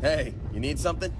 Hey, you need something?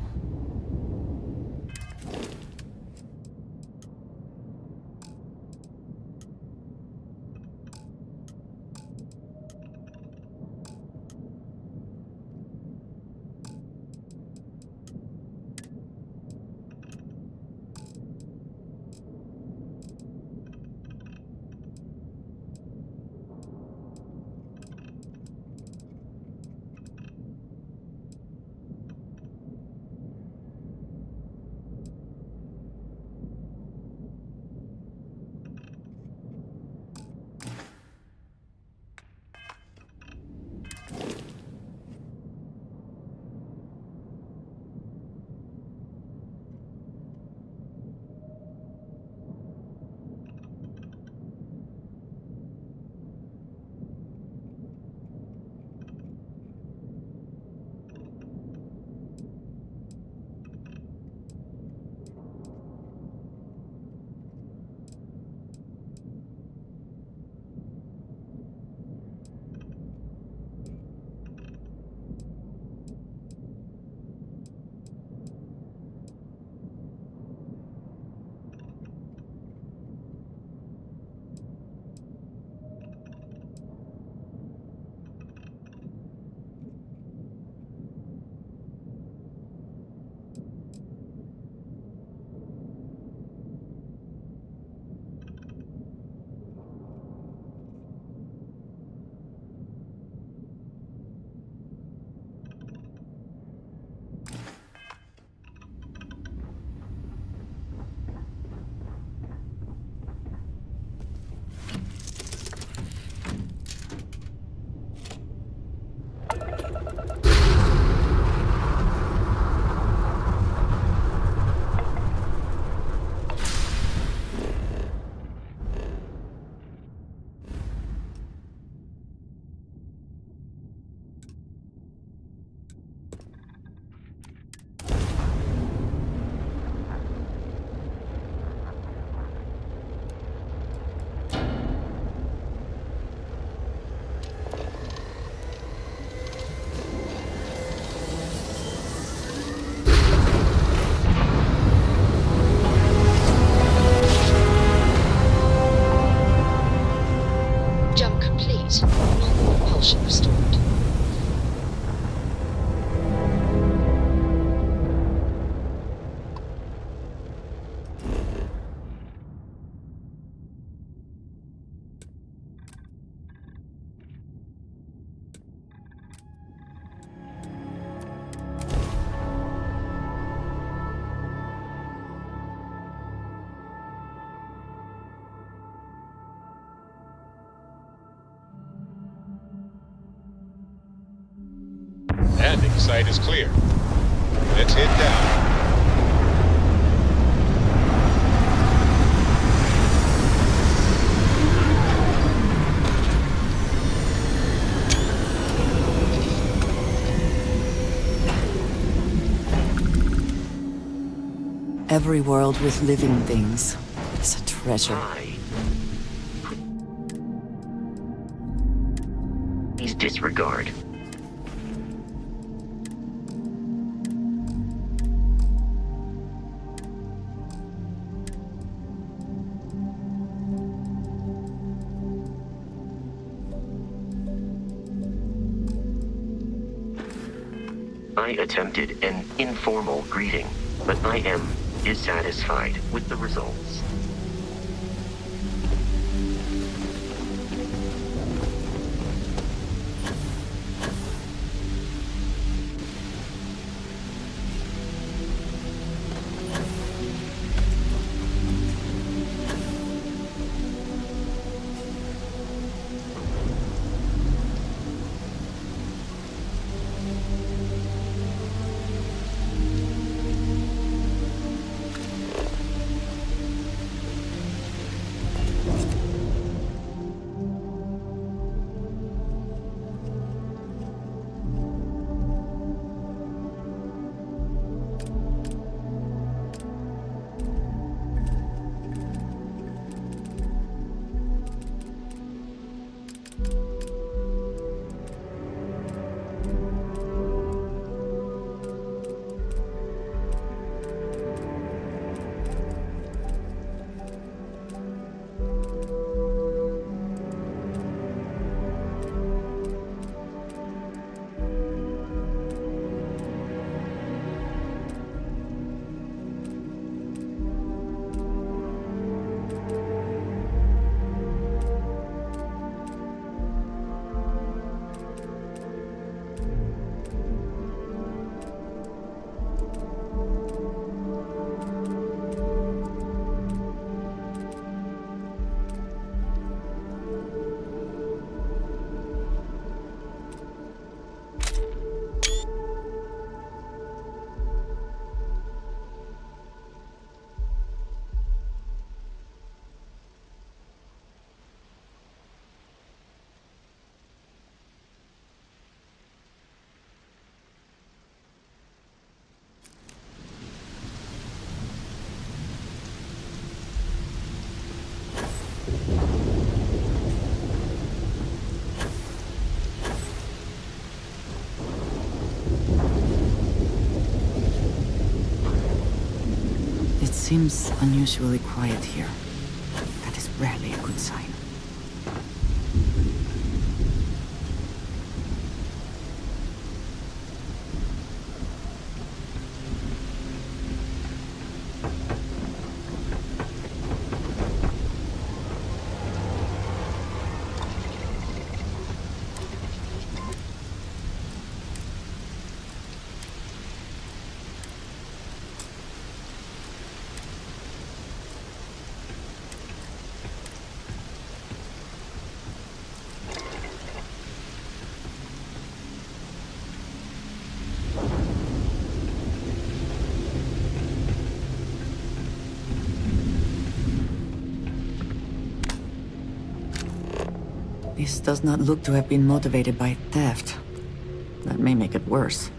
Jump complete. Normal propulsion restored. Landing site is clear. Let's head down. Every world with living things is a treasure. Please disregard. I attempted an informal greeting, but I am dissatisfied with the results. seems unusually quiet here. That is rarely a good sign. This does not look to have been motivated by theft. That may make it worse.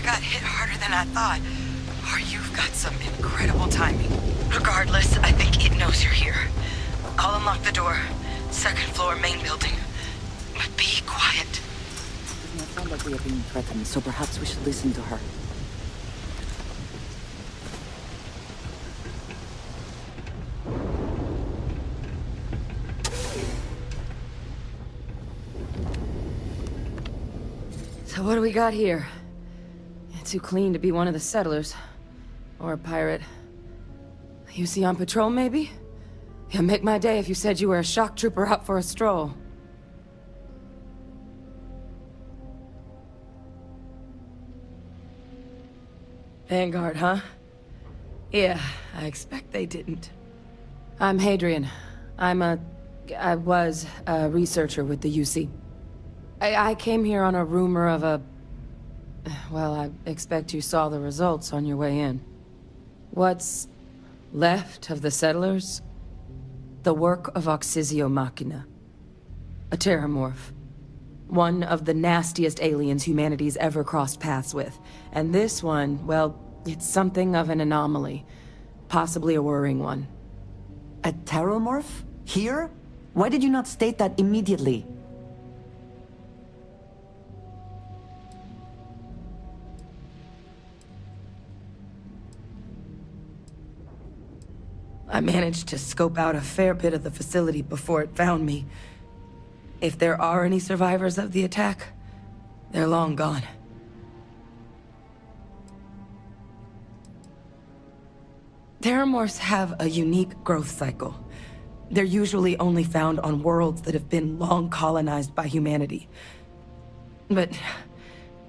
got hit harder than I thought. Or you've got some incredible timing. Regardless, I think it knows you're here. I'll unlock the door. Second floor, main building. But be quiet. Doesn't that sound like like we are being threatened, so perhaps we should listen to her. So what do we got here? Too clean to be one of the settlers. Or a pirate. You see on patrol, maybe? Yeah, make my day if you said you were a shock trooper out for a stroll. Vanguard, huh? Yeah, I expect they didn't. I'm Hadrian. I was a researcher with the UC. I came here on a rumor of a... Well, I expect you saw the results on your way in. What's left of the settlers? The work of Oxysio Machina. A terramorph. One of the nastiest aliens humanity's ever crossed paths with. And this one, well, it's something of an anomaly. Possibly a worrying one. A terramorph? Here? Why did you not state that immediately? I managed to scope out a fair bit of the facility before it found me. If there are any survivors of the attack, they're long gone. Terramorphs have a unique growth cycle. They're usually only found on worlds that have been long colonized by humanity. But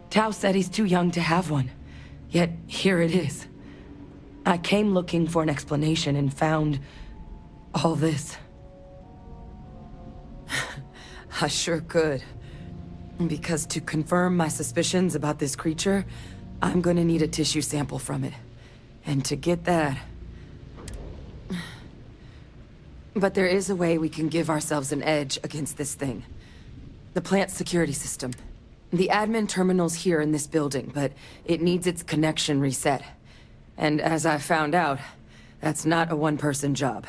Tao said he's too young to have one. Yet here it is. I came looking for an explanation and found all this. I sure could. Because to confirm my suspicions about this creature, I'm gonna need a tissue sample from it. And to get that... But there is a way we can give ourselves an edge against this thing. The plant's security system. The admin terminal's here in this building, but it needs its connection reset. And as I found out, that's not a one-person job.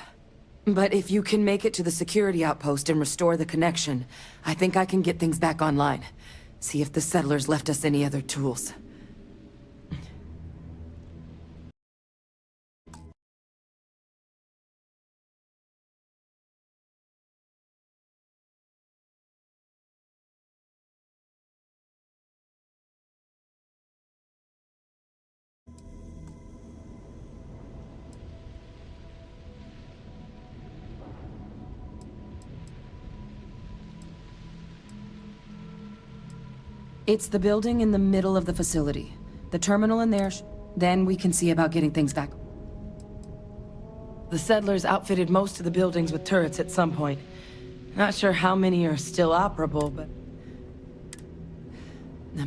But if you can make it to the security outpost and restore the connection, I think I can get things back online. See if the settlers left us any other tools. It's the building in the middle of the facility. The terminal in there, then we can see about getting things back. The settlers outfitted most of the buildings with turrets at some point. Not sure how many are still operable, but...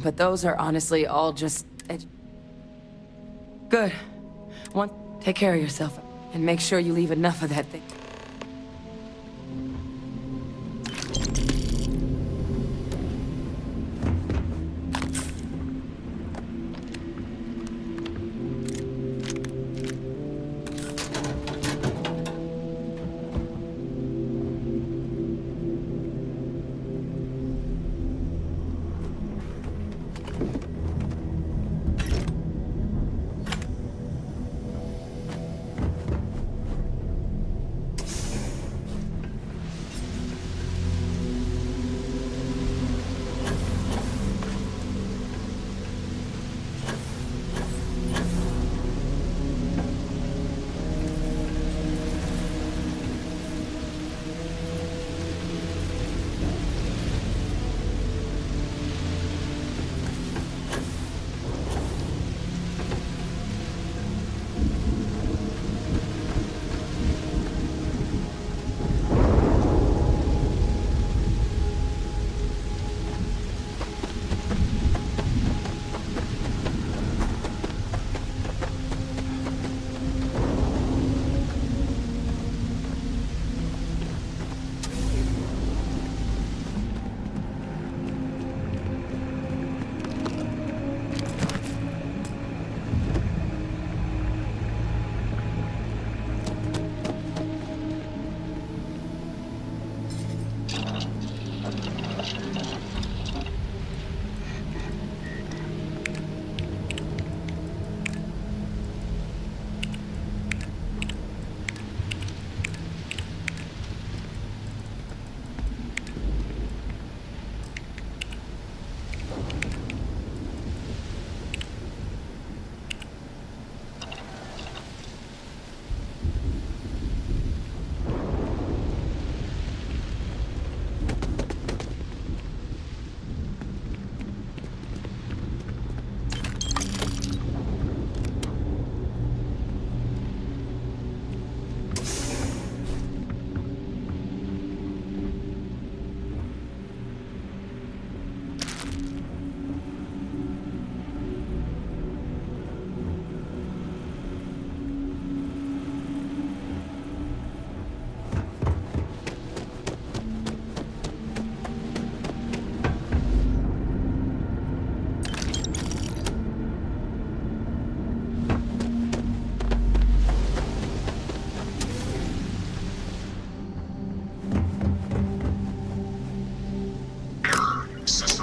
But those are honestly all just... Good. Take care of yourself, and make sure you leave enough of that thing.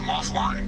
system offline.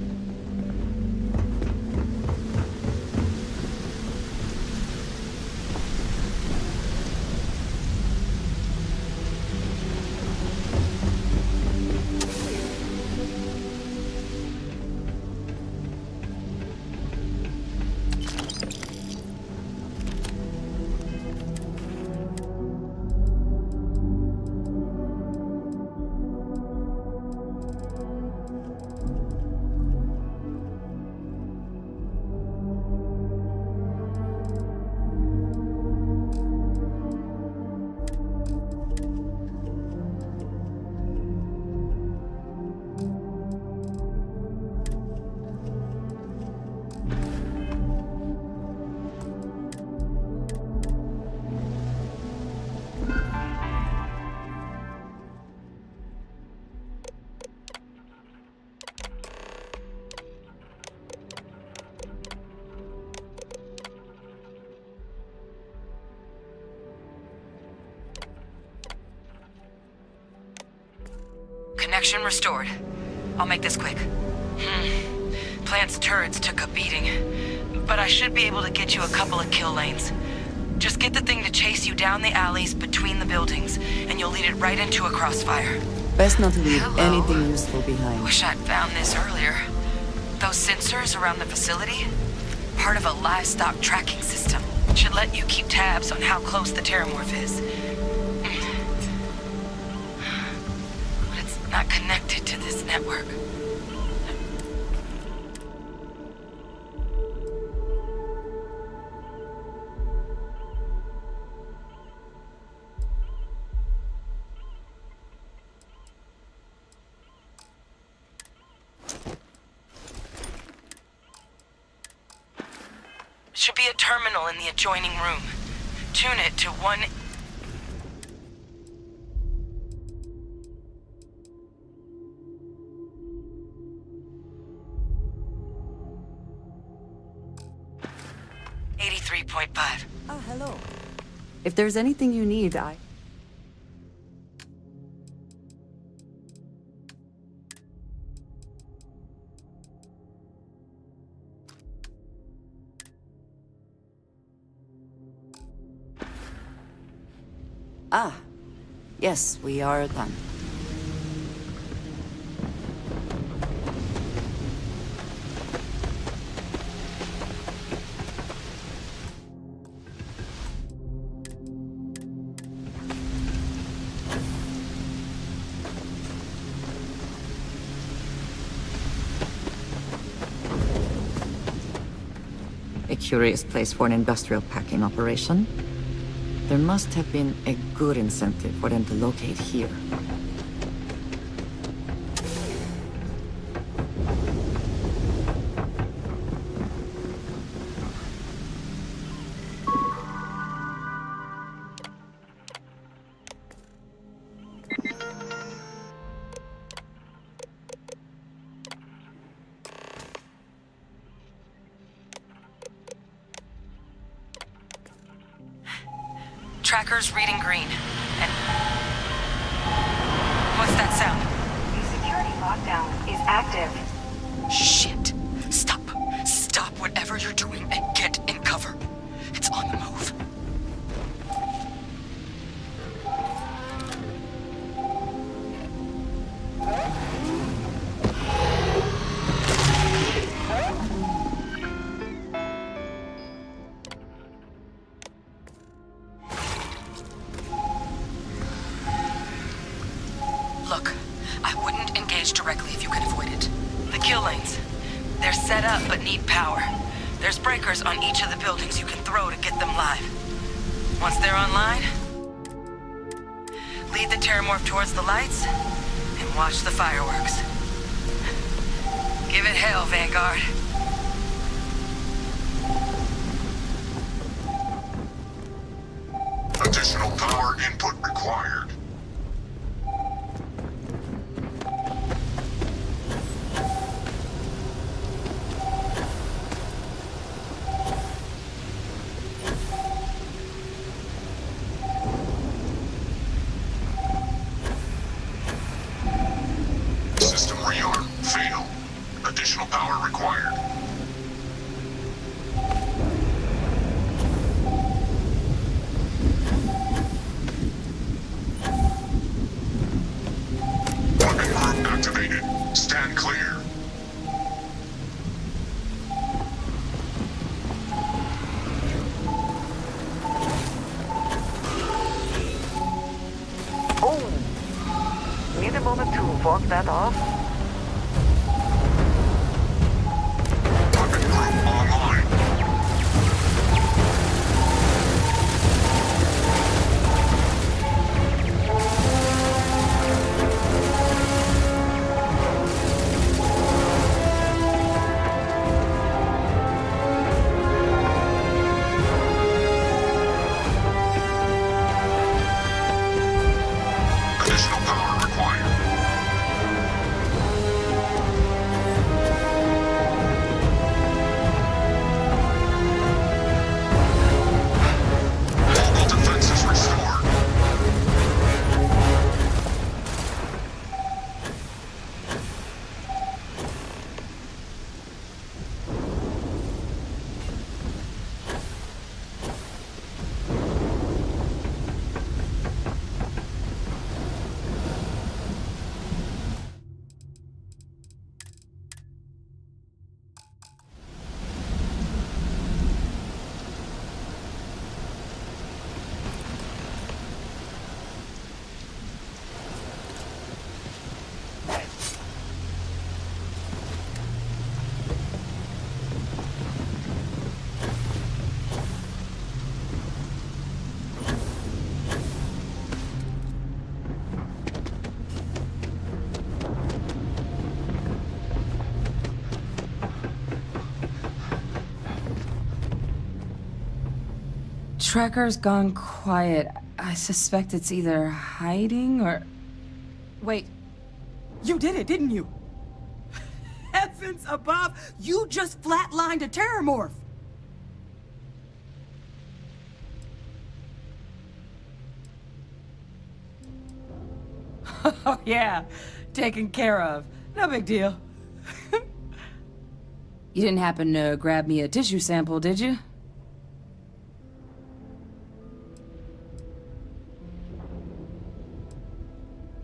Connection restored. I'll make this quick. Plant's turrets took a beating, but I should be able to get you a couple of kill lanes. Just get the thing to chase you down the alleys between the buildings, and you'll lead it right into a crossfire. Best not to leave Hello. anything useful behind. Wish I'd found this earlier. Those sensors around the facility? Part of a livestock tracking system. Should let you keep tabs on how close the Terramorph is. But it's not connected to this network. Should be a terminal in the adjoining room. Tune it to 1... .5. Ah, hello. If there's anything you need, Ah, yes, we are done. A curious place for an industrial packing operation. There must have been a good incentive for them to locate here. Tracker's reading green. And... what's that sound? The security lockdown is active. Shit. Stop. Stop whatever you're doing and get in cover. It's on the move. Look, I wouldn't engage directly if you could avoid it. The kill lanes. They're set up but need power. There's breakers on each of the buildings you can throw to get them live. Once they're online, lead the Terramorph towards the lights and watch the fireworks. Give it hell, Vanguard. Additional power input required. System rearm failed. Additional power required. Weapon group activated. Stand clear. Oh! Need a moment to walk that off? Weapon group online. Additional power required. Global defenses restored. Tracker's gone quiet. I suspect it's either hiding or... Wait. You did it, didn't you? Heavens above! You just flatlined a terramorph! Oh, yeah. Taken care of. No big deal. You didn't happen to grab me a tissue sample, did you?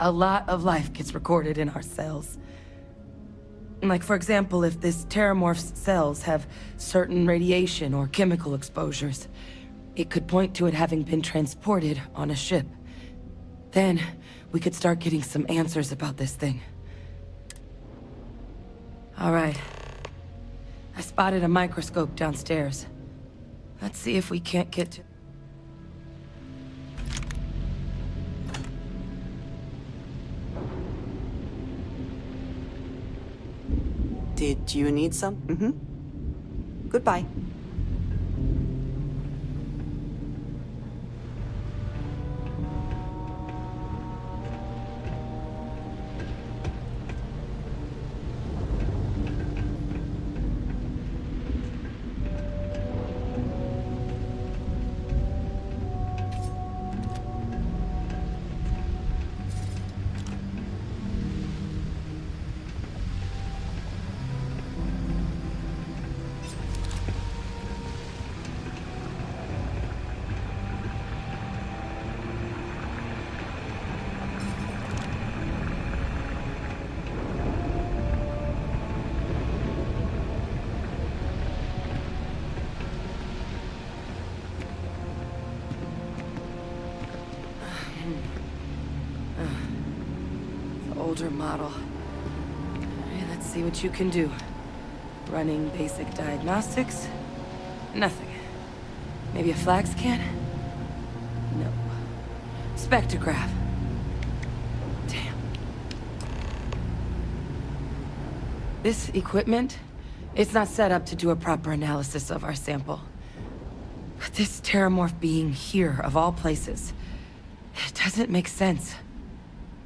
A lot of life gets recorded in our cells. Like, for example, if this terramorph's cells have certain radiation or chemical exposures, it could point to it having been transported on a ship. Then, we could start getting some answers about this thing. All right. I spotted a microscope downstairs. Let's see if we can't get to... Did you need some? Mm-hmm. Goodbye. Older model. Okay, let's see what you can do. Running basic diagnostics? Nothing. Maybe a flax can? No. Spectrograph. Damn. This equipment, it's not set up to do a proper analysis of our sample. But this terramorph being here, of all places, it doesn't make sense.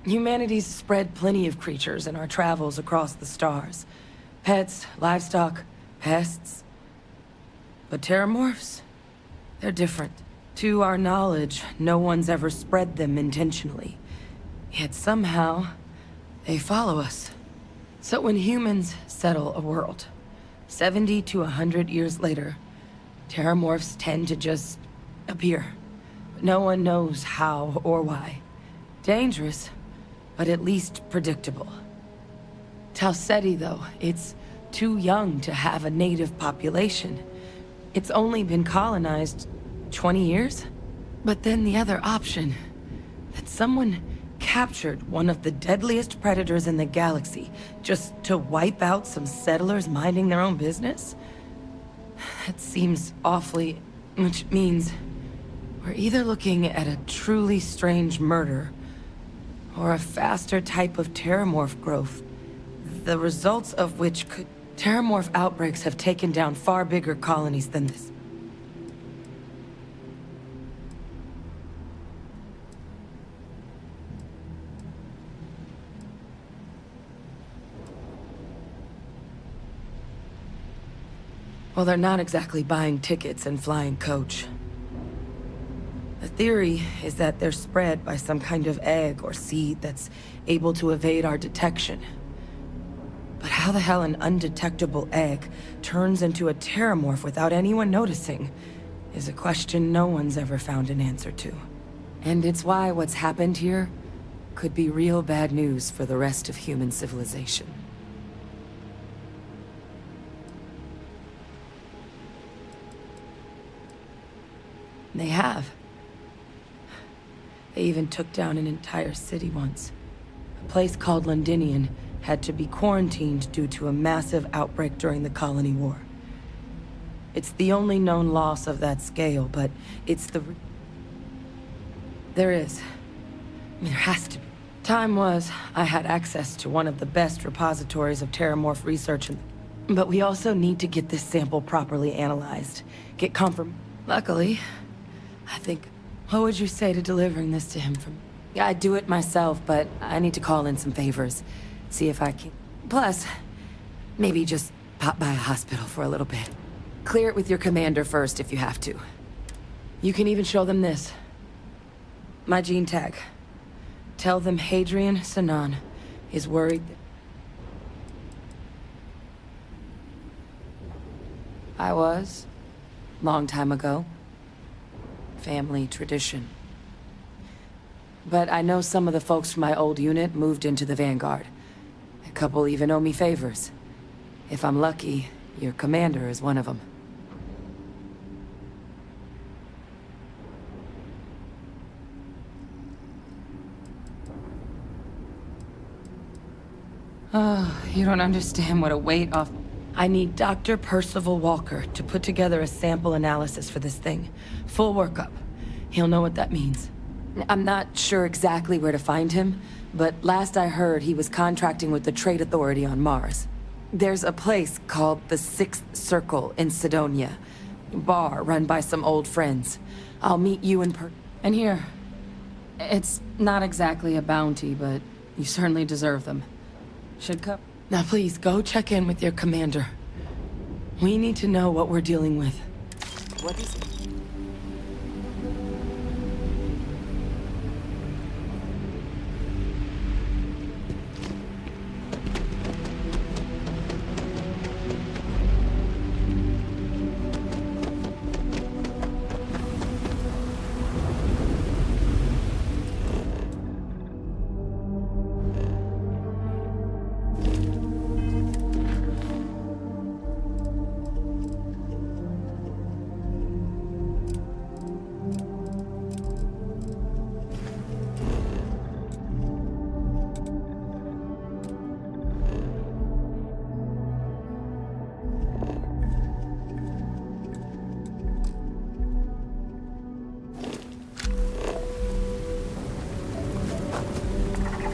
Humanity's spread plenty of creatures in our travels across the stars. Pets, livestock, pests. But terramorphs? They're different. To our knowledge, no one's ever spread them intentionally. Yet somehow, they follow us. So when humans settle a world, 70 to 100 years later, terramorphs tend to just appear. No one knows how or why. Dangerous, but at least predictable. Tau Ceti, though, it's too young to have a native population. It's only been colonized 20 years? But then the other option, that someone captured one of the deadliest predators in the galaxy just to wipe out some settlers minding their own business? That seems awfully... which means we're either looking at a truly strange murder or a faster type of terramorph growth, the results of which could... Terramorph outbreaks have taken down far bigger colonies than this. Well, they're not exactly buying tickets and flying coach. The theory is that they're spread by some kind of egg or seed that's able to evade our detection. But how the hell an undetectable egg turns into a terramorph without anyone noticing is a question no one's ever found an answer to. And it's why what's happened here could be real bad news for the rest of human civilization. They have. They even took down an entire city once. A place called Londinium had to be quarantined due to a massive outbreak during the Colony War. It's the only known loss of that scale, but it's the... There is. I mean, there has to be. Time was, I had access to one of the best repositories of terramorph research, but we also need to get this sample properly analyzed. Get confirm... Luckily, I think... What would you say to delivering this to him from... Yeah, I'd do it myself, but I need to call in some favors. See if I can... Plus, maybe just pop by a hospital for a little bit. Clear it with your commander first if you have to. You can even show them this. My gene tag. Tell them Hadrian Sanan is worried that... I was. Long time ago. Family tradition. But I know some of the folks from my old unit moved into the Vanguard. A couple even owe me favors. If I'm lucky, your commander is one of them. Oh, you don't understand what a weight off... I need Dr. Percival Walker to put together a sample analysis for this thing. Full workup. He'll know what that means. I'm not sure exactly where to find him, but last I heard he was contracting with the Trade Authority on Mars. There's a place called the Sixth Circle in Sidonia. Bar run by some old friends. I'll meet you in And here. It's not exactly a bounty, but you certainly deserve them. Should come. Now please, go check in with your commander. We need to know what we're dealing with. What is it?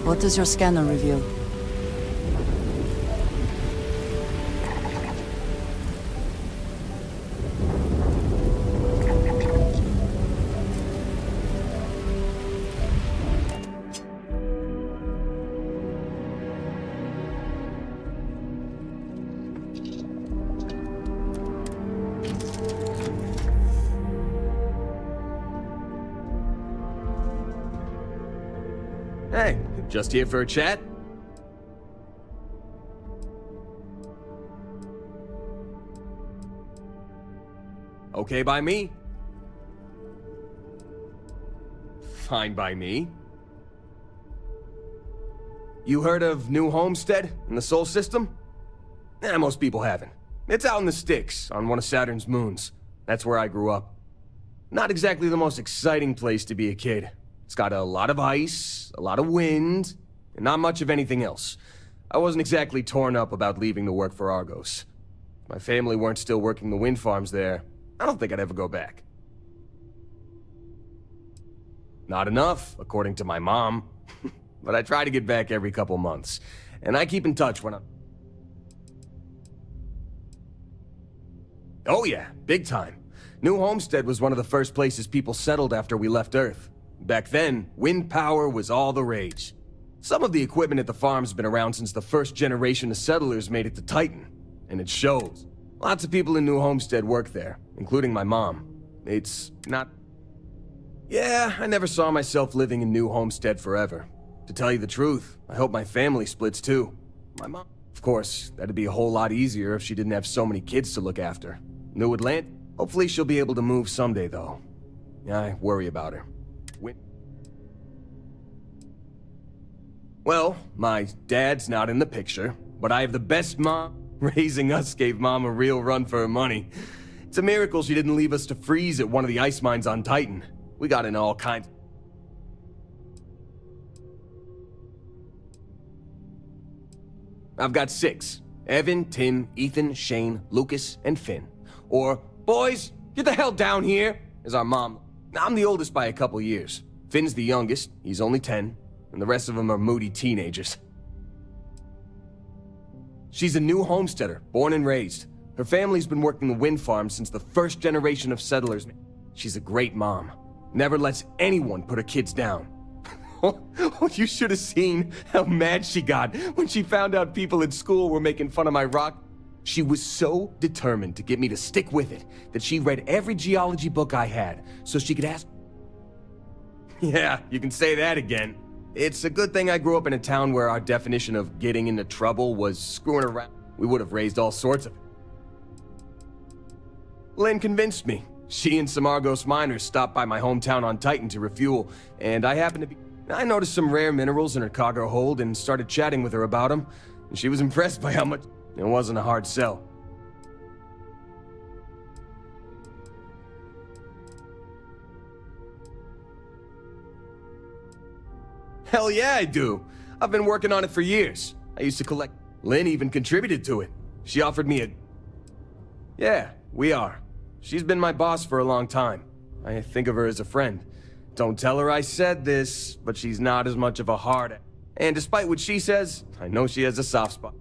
What does your scanner reveal? Hey, just here for a chat? Okay by me. Fine by me. You heard of New Homestead in the Sol System? Most people haven't. It's out in the sticks, on one of Saturn's moons. That's where I grew up. Not exactly the most exciting place to be a kid. It's got a lot of ice, a lot of wind, and not much of anything else. I wasn't exactly torn up about leaving to work for Argos. If my family weren't still working the wind farms there, I don't think I'd ever go back. Not enough, according to my mom. But I try to get back every couple months. And I keep in touch when I'm... Oh yeah, big time. New Homestead was one of the first places people settled after we left Earth. Back then, wind power was all the rage. Some of the equipment at the farm's been around since the first generation of settlers made it to Titan. And it shows. Lots of people in New Homestead work there, including my mom. It's not... Yeah, I never saw myself living in New Homestead forever. To tell you the truth, I hope my family splits too. My mom... Of course, that'd be a whole lot easier if she didn't have so many kids to look after. New Atlantis? Hopefully she'll be able to move someday, though. I worry about her. Well, my dad's not in the picture, but I have the best mom. Raising us gave Mom a real run for her money. It's a miracle she didn't leave us to freeze at one of the ice mines on Titan. We got in all kinds... I've got 6. Evan, Tim, Ethan, Shane, Lucas, and Finn. Or, boys, get the hell down here, is our mom. I'm the oldest by a couple years. Finn's the youngest, he's only 10, and the rest of them are moody teenagers. She's a New Homesteader, born and raised. Her family's been working the wind farm since the first generation of settlers. She's a great mom. Never lets anyone put her kids down. Oh, you should have seen how mad she got when she found out people at school were making fun of my rock. She was so determined to get me to stick with it that she read every geology book I had so she could ask... Yeah, you can say that again. It's a good thing I grew up in a town where our definition of getting into trouble was screwing around. We would have raised all sorts of... Lynn convinced me. She and some Argos miners stopped by my hometown on Titan to refuel, and I happened to be... I noticed some rare minerals in her cargo hold and started chatting with her about them. And she was impressed by how much... It wasn't a hard sell. Hell yeah, I do. I've been working on it for years. I used to collect... Lynn even contributed to it. She offered me a... Yeah, we are. She's been my boss for a long time. I think of her as a friend. Don't tell her I said this, but she's not as much of a hard... And despite what she says, I know she has a soft spot.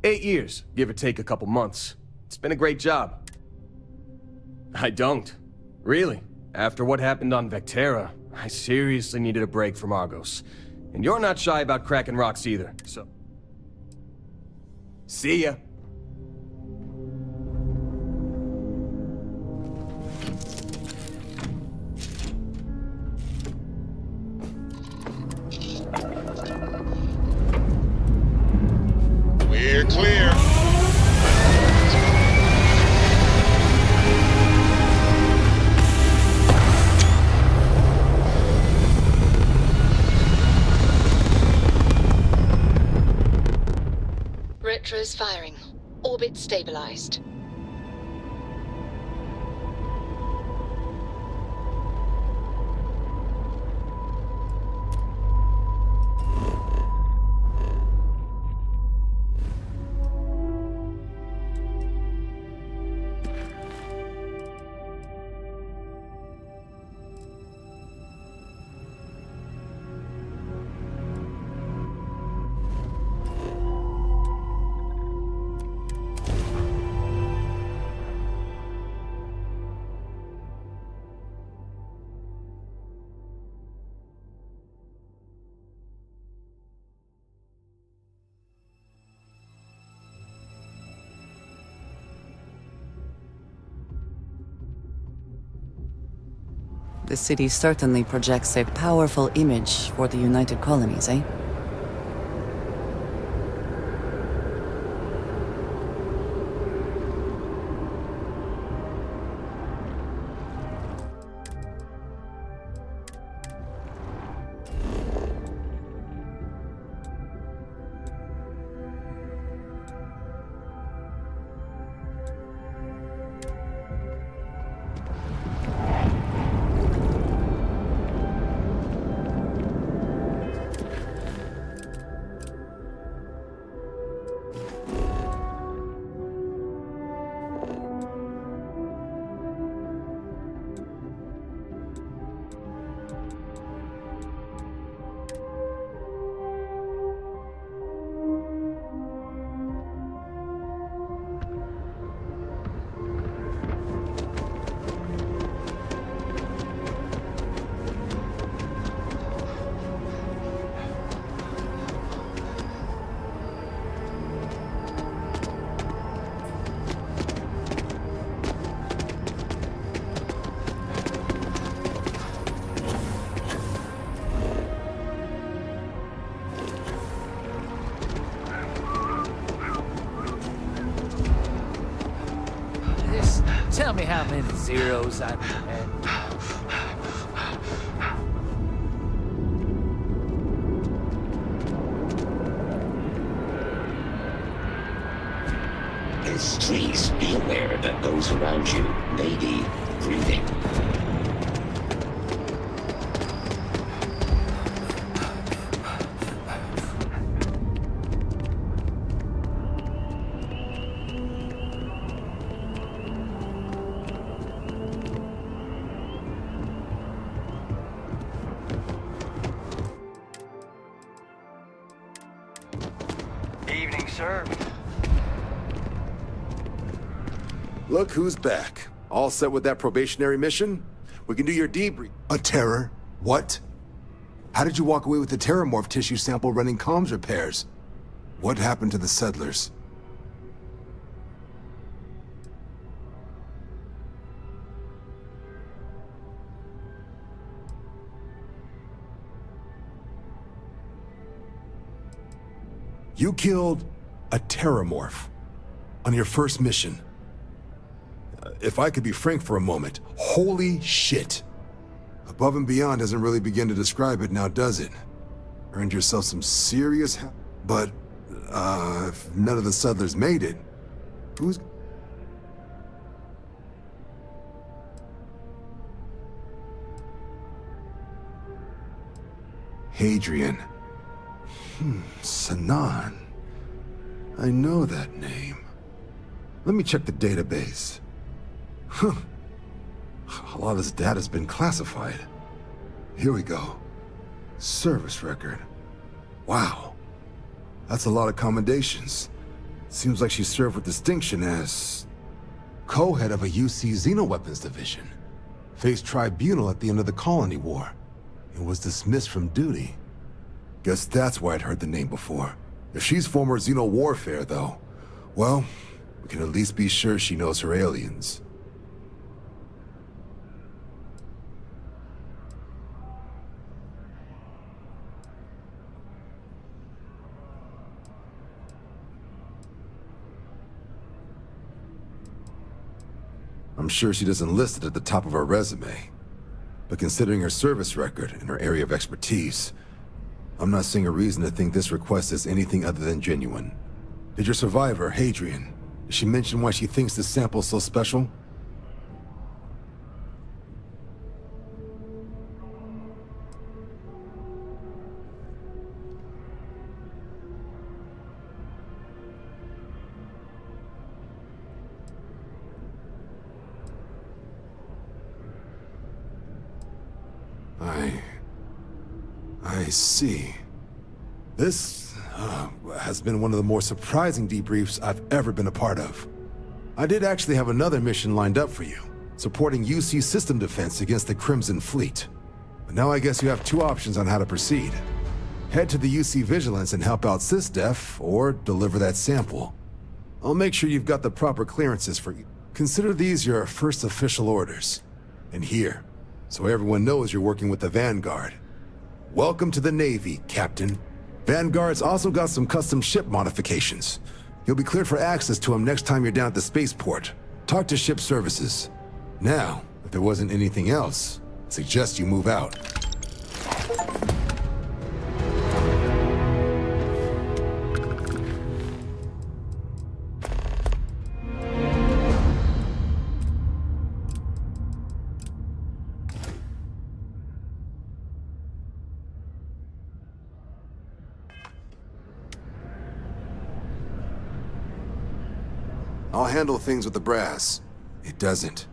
8 years, give or take a couple months. It's been a great job. I don't. Really. After what happened on Vectera, I seriously needed a break from Argos. And you're not shy about cracking rocks either, so... See ya. We're clear. Retros firing. Orbit stabilized. The city certainly projects a powerful image for the United Colonies, eh? Tell me how many zeros I need to add. Please be aware that those around you may be grieving. Evening, sir. Look who's back. All set with that probationary mission? We can do your debrief. A terror? What? How did you walk away with the terramorph tissue sample running comms repairs? What happened to the settlers? You killed a terramorph on your first mission. If I could be frank for a moment, holy shit. Above and beyond doesn't really begin to describe it now, does it? Earned yourself some serious but, if none of the settlers made it, who's... Hadrian. Sanan. I know that name. Let me check the database. Huh. A lot of this data's been classified. Here we go. Service record. Wow. That's a lot of commendations. Seems like she served with distinction as co-head of a UC Xenoweapons division. Faced tribunal at the end of the Colony War. And was dismissed from duty. Guess that's why I'd heard the name before. If she's former Xeno warfare, though, well, we can at least be sure she knows her aliens. I'm sure she doesn't list it at the top of her resume. But considering her service record and her area of expertise, I'm not seeing a reason to think this request is anything other than genuine. Did your survivor, Hadrian, did she mention why she thinks this sample's so special? I see. This has been one of the more surprising debriefs I've ever been a part of. I did actually have another mission lined up for you, supporting UC system defense against the Crimson Fleet. But now I guess you have two options on how to proceed. Head to the UC Vigilance and help out SysDef, or deliver that sample. I'll make sure you've got the proper clearances for you. Consider these your first official orders. And here, so everyone knows you're working with the Vanguard. Welcome to the Navy, Captain. Vanguard's also got some custom ship modifications. You'll be cleared for access to them next time you're down at the spaceport. Talk to ship services. Now, if there wasn't anything else, I suggest you move out. I'll handle things with the brass. It doesn't.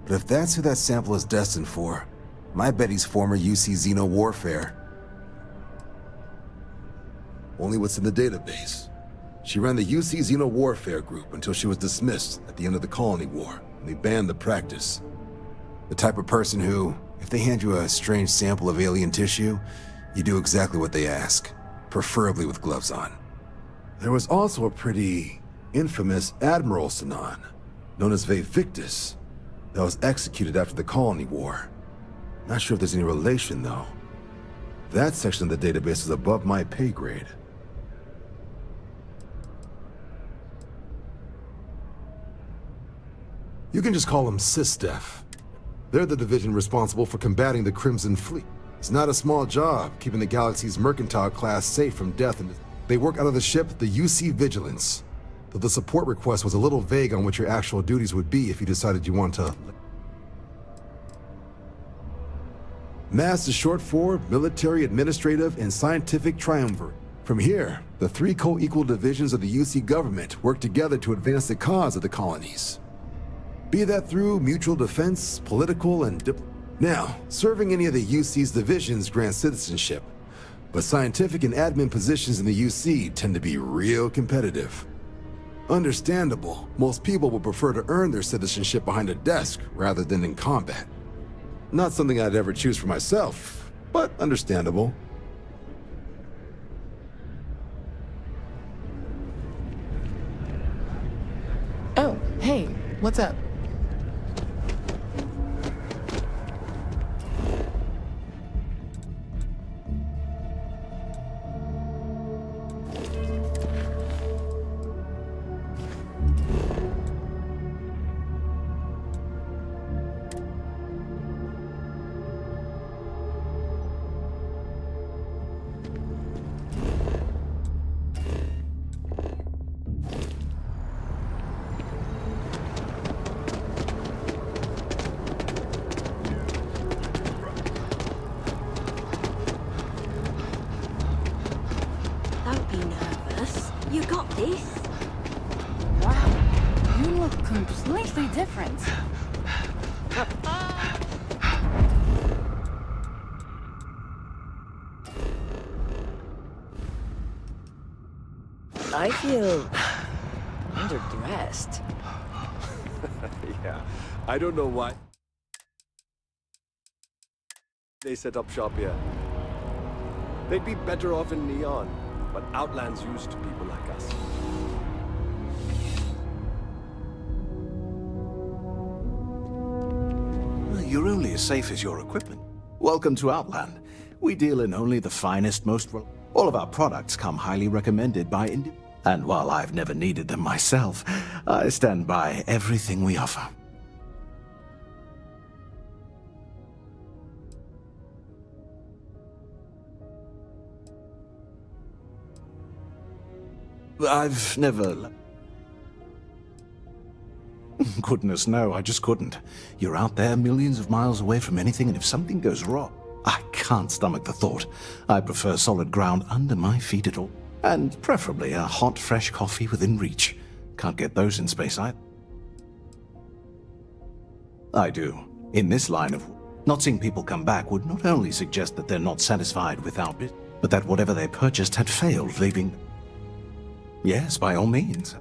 But if that's who that sample is destined for, my bet he's former UC Xeno warfare. Only what's in the database. She ran the UC Xeno warfare group until she was dismissed at the end of the Colony War, and they banned the practice. The type of person who, if they hand you a strange sample of alien tissue, you do exactly what they ask, preferably with gloves on. There was also a pretty infamous Admiral Sanan, known as Ve Victus, that was executed after the Colony War. Not sure if there's any relation, though. That section of the database is above my pay grade. You can just call them SysDef. They're the division responsible for combating the Crimson Fleet. It's not a small job, keeping the galaxy's mercantile class safe from death, and they work out of the ship, the UC Vigilance. Though the support request was a little vague on what your actual duties would be if you decided you want to... MAST is short for Military, Administrative, and Scientific Triumvirate. From here, the three co-equal divisions of the UC government work together to advance the cause of the colonies. Be that through mutual defense, political, and Now, serving any of the UC's divisions grants citizenship, but scientific and admin positions in the UC tend to be real competitive. Understandable, most people would prefer to earn their citizenship behind a desk rather than in combat. Not something I'd ever choose for myself, but understandable. Oh, hey, what's up? Don't be nervous. You got this. Wow, you look completely different. I feel underdressed. Yeah, I don't know why they set up shop here. They'd be better off in Neon, but Outland's used to people like us. You're only as safe as your equipment. Welcome to Outland. We deal in only the finest, all of our products come highly recommended by and while I've never needed them myself, I stand by everything we offer. I've never... Goodness, no, I just couldn't. You're out there millions of miles away from anything, and if something goes wrong, I can't stomach the thought. I prefer solid ground under my feet at all. And preferably a hot, fresh coffee within reach. Can't get those in space either. I do. In this line of... Not seeing people come back would not only suggest that they're not satisfied without it, but that whatever they purchased had failed, leaving... Yes, by all means.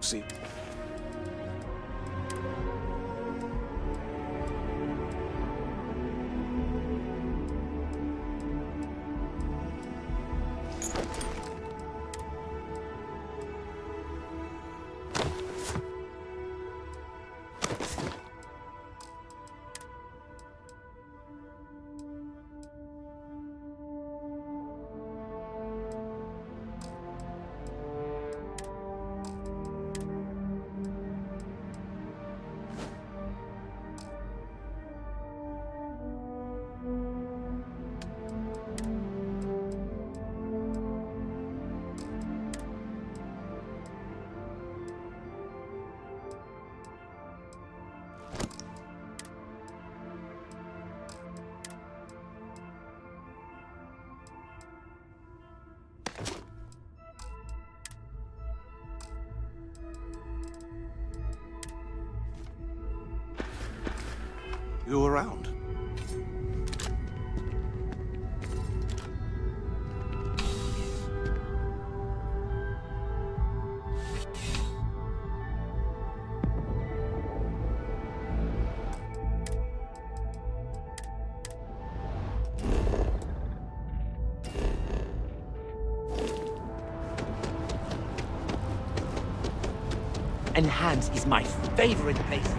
See. You around? Enhance is my favorite place.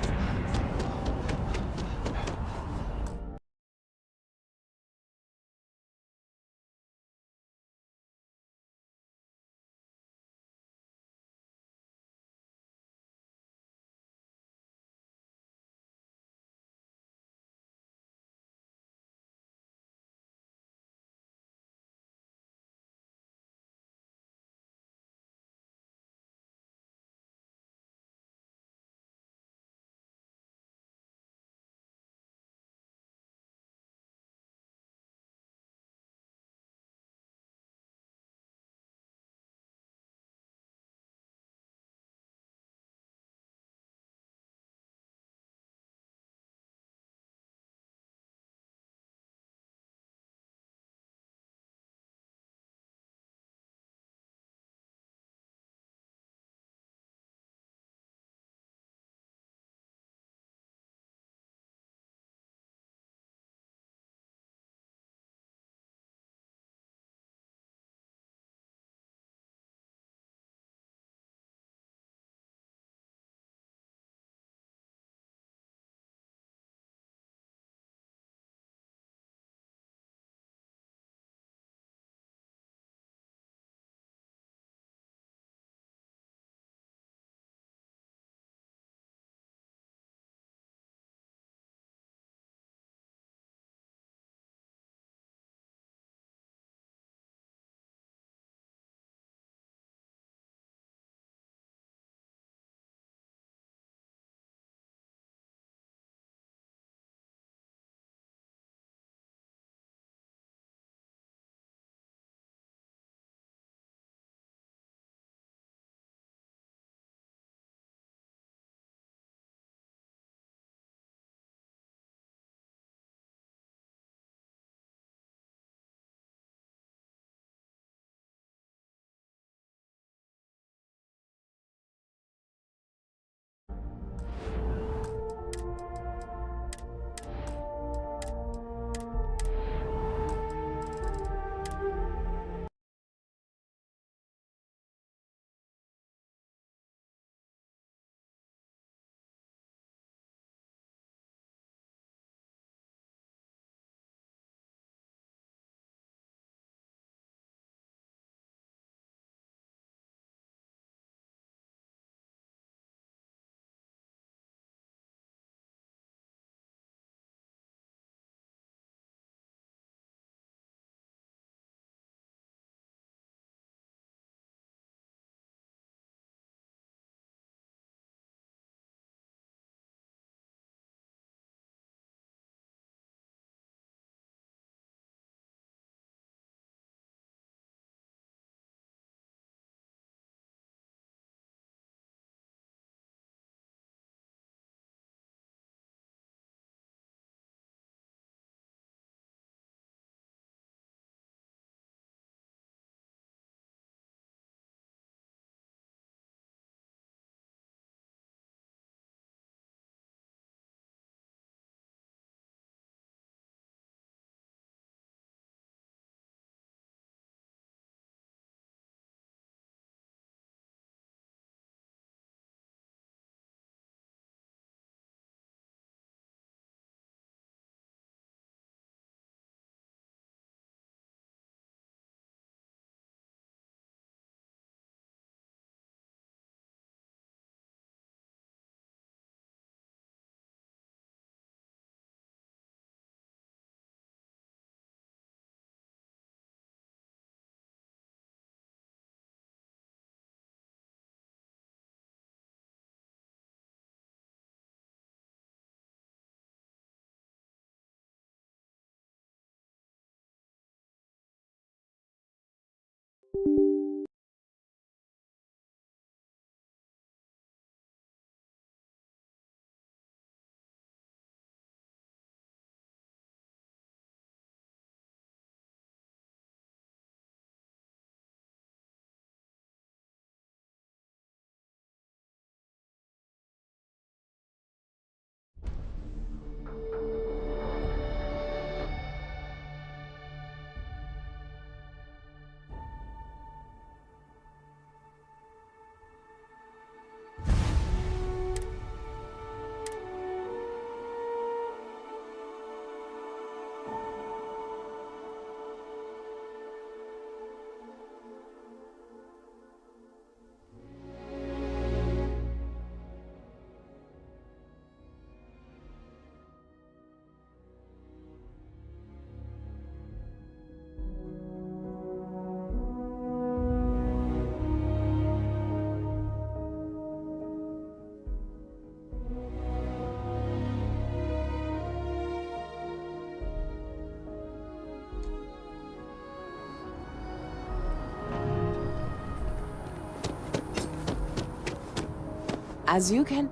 As you can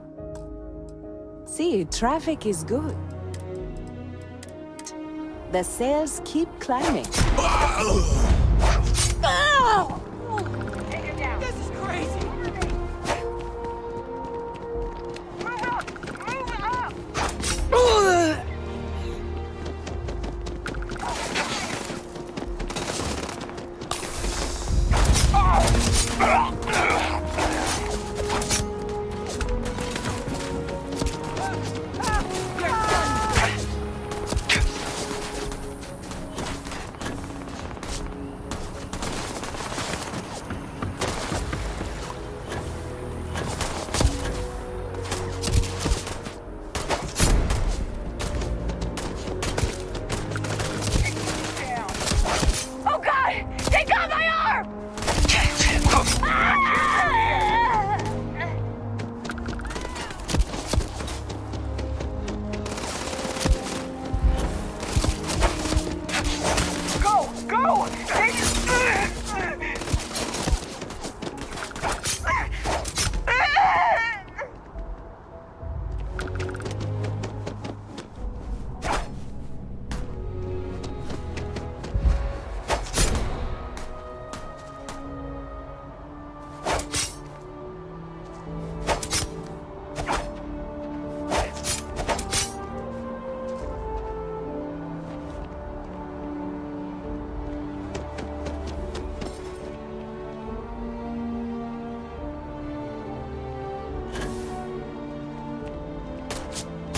see, traffic is good. The sales keep climbing. This is crazy! Oh god! They got my arm! Go! Go!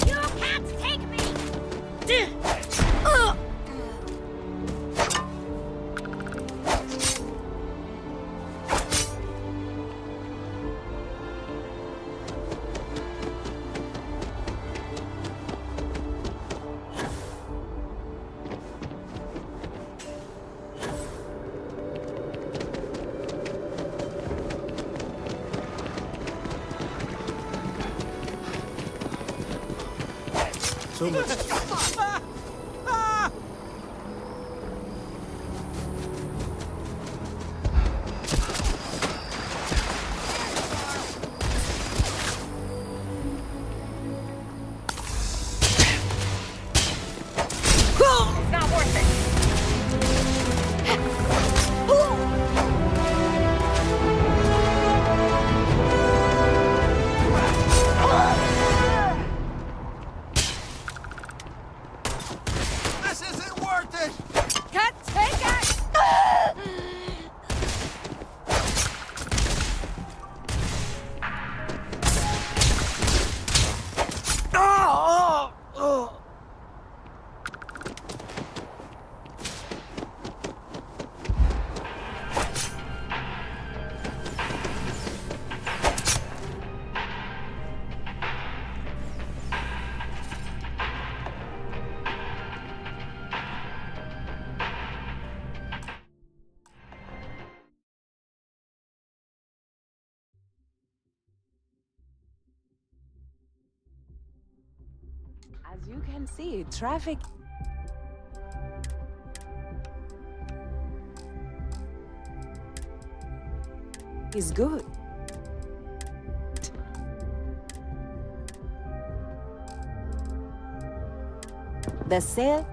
You can't take me! So much. It's not worth it. This isn't worth it! Can't take it! As you can see, traffic is good. The sale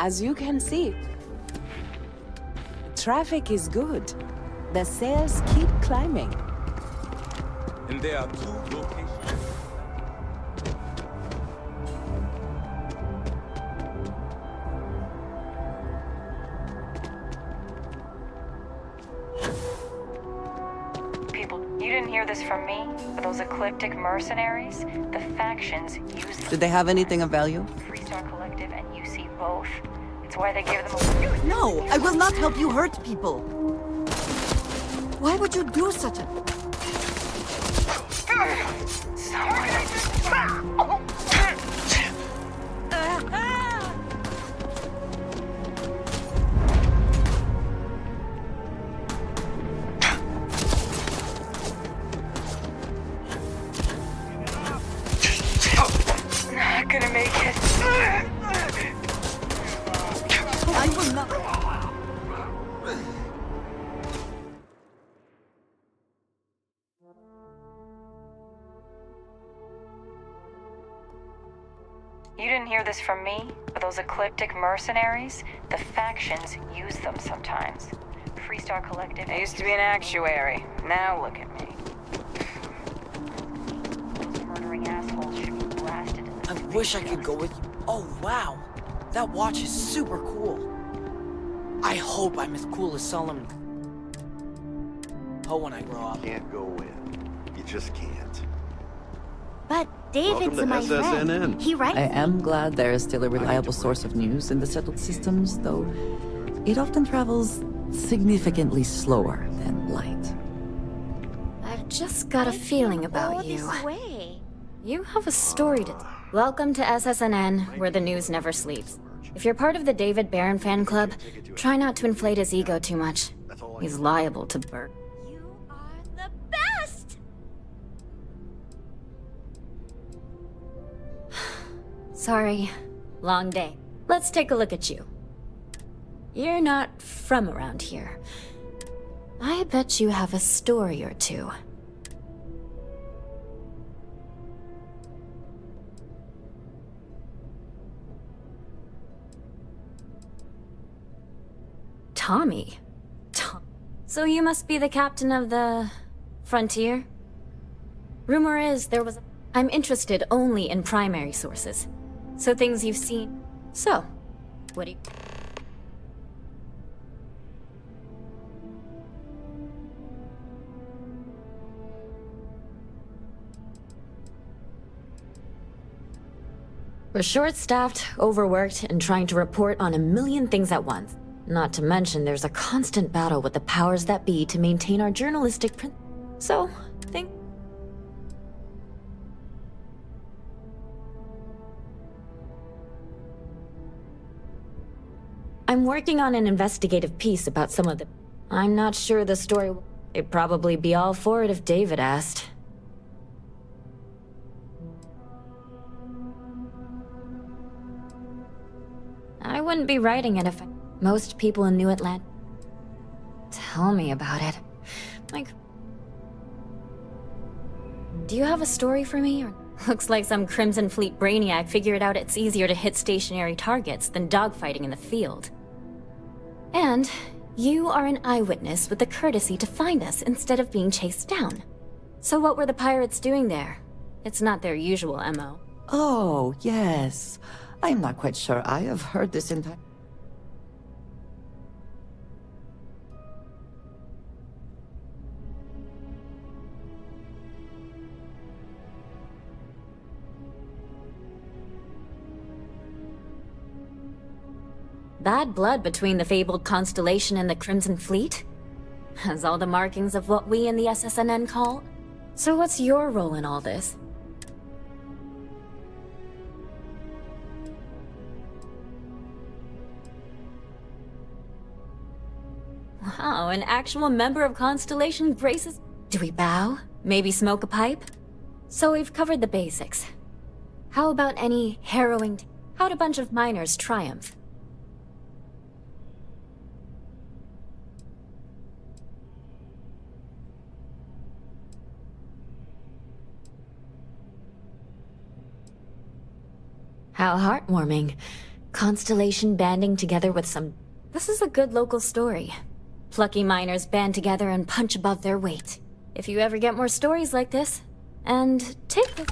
As you can see, traffic is good. The sales keep climbing. And there are 2 locations. People, you didn't hear this from me, but those ecliptic mercenaries, the factions use them. Did they have anything of value? Freestar Collective and UC both. It's why they give them a... No, I will not help you hurt people. Why would you do such a... Not gonna make it. I will not... You didn't hear this from me, but those ecliptic mercenaries, the factions use them sometimes. Freestar Collective... I used to be an actuary. Now look at me. Those murdering assholes should be blasted in the I wish I could go with you. Oh, wow. That watch is super cool. I hope I'm as cool as Solomon. Oh, when I grow up. Can't go in. You just can't. But David's Welcome to my friend. SSNN. He writes. I am glad there is still a reliable source of news in the settled systems, though it often travels significantly slower than light. I've just got a feeling about you. You have a story to... Welcome to SSNN, where the news never sleeps. If you're part of the David Barron fan club, try not to inflate his ego too much. He's liable to burn. Best! Sorry. Long day. Let's take a look at you. You're not from around here. I bet you have a story or two. Tommy? So you must be the captain of the... Frontier? Rumor is there was... I'm interested only in primary sources. So things you've seen... So, what do you... We're short-staffed, overworked, and trying to report on a million things at once. Not to mention there's a constant battle with the powers that be to maintain our journalistic So, think... I'm working on an investigative piece about some of the... I'm not sure the story... They'd probably be all for it if David asked. I wouldn't be writing it if most people in New Atlanta... Tell me about it. Like... Do you have a story for me, or... Looks like some Crimson Fleet brainiac figured out it's easier to hit stationary targets than dogfighting in the field. And you are an eyewitness with the courtesy to find us instead of being chased down. So what were the pirates doing there? It's not their usual MO. Oh, yes. I'm not quite sure I have heard this entire... Bad blood between the fabled Constellation and the Crimson Fleet? Has all the markings of what we in the SSNN call? So what's your role in all this? Wow, an actual member of Constellation graces... Do we bow? Maybe smoke a pipe? So we've covered the basics. How about any harrowing... How'd a bunch of miners triumph? How heartwarming. Constellation banding together with some... This is a good local story. Plucky miners band together and punch above their weight. If you ever get more stories like this, and take the...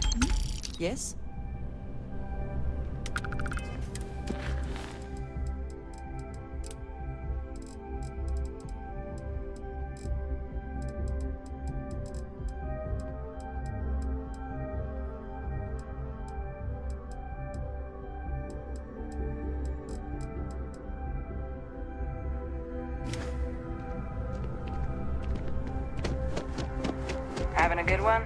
Yes? Having a good one?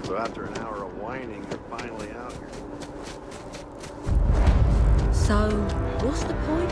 So after an hour of whining, you're finally out here. So, what's the point?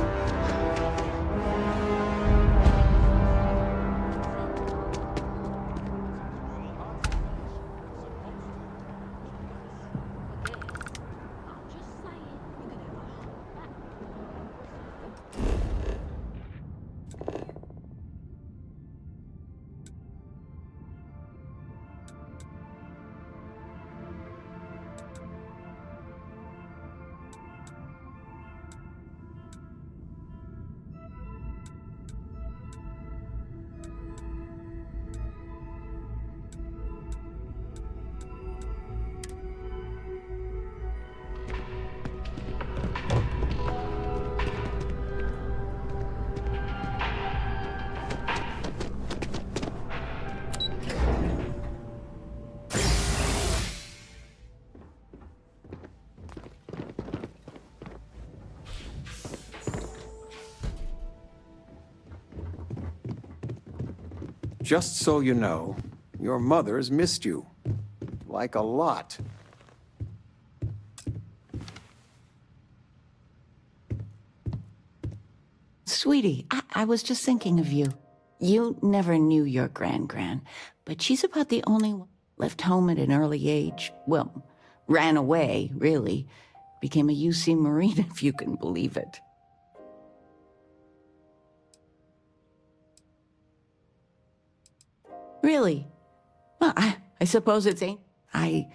Just so you know, your mother's missed you. Like a lot. Sweetie, I was just thinking of you. You never knew your gran, but she's about the only one left home at an early age. Well, ran away, really. Became a UC Marine, if you can believe it. Really? Well, I suppose it's ain't. I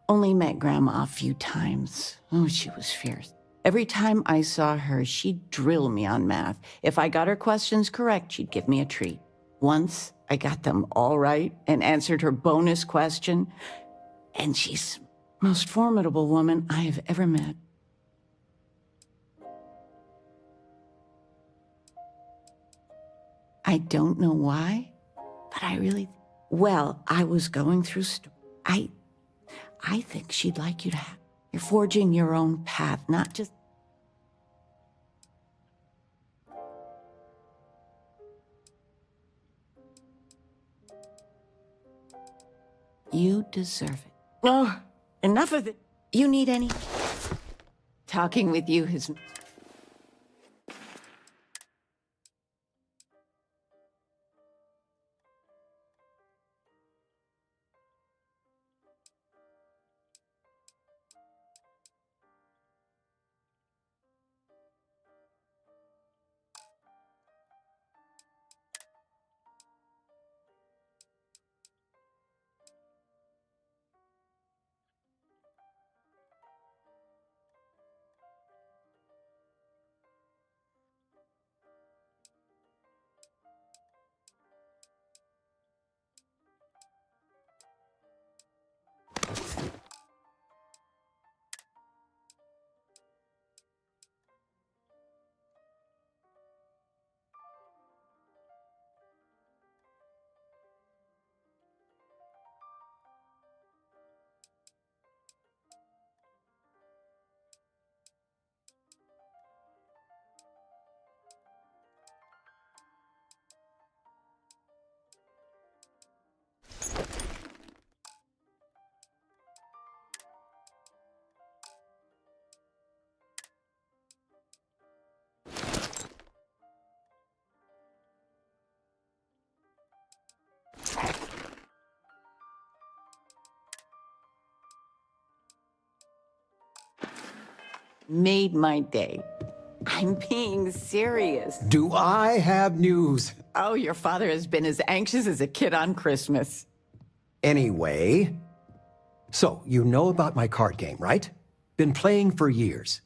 only met Grandma a few times. Oh, she was fierce. Every time I saw her, she'd drill me on math. If I got her questions correct, she'd give me a treat. Once, I got them all right and answered her bonus question. And she's the most formidable woman I have ever met. I don't know why, but I really... Well, I was going through... I think she'd like you to have... You're forging your own path, not just... You deserve it. Oh, enough of it. You need any... Talking with you has... made my day. I'm being serious. Do I have news? Oh, your father has been as anxious as a kid on Christmas. Anyway, so you know about my card game, right? Been playing for years.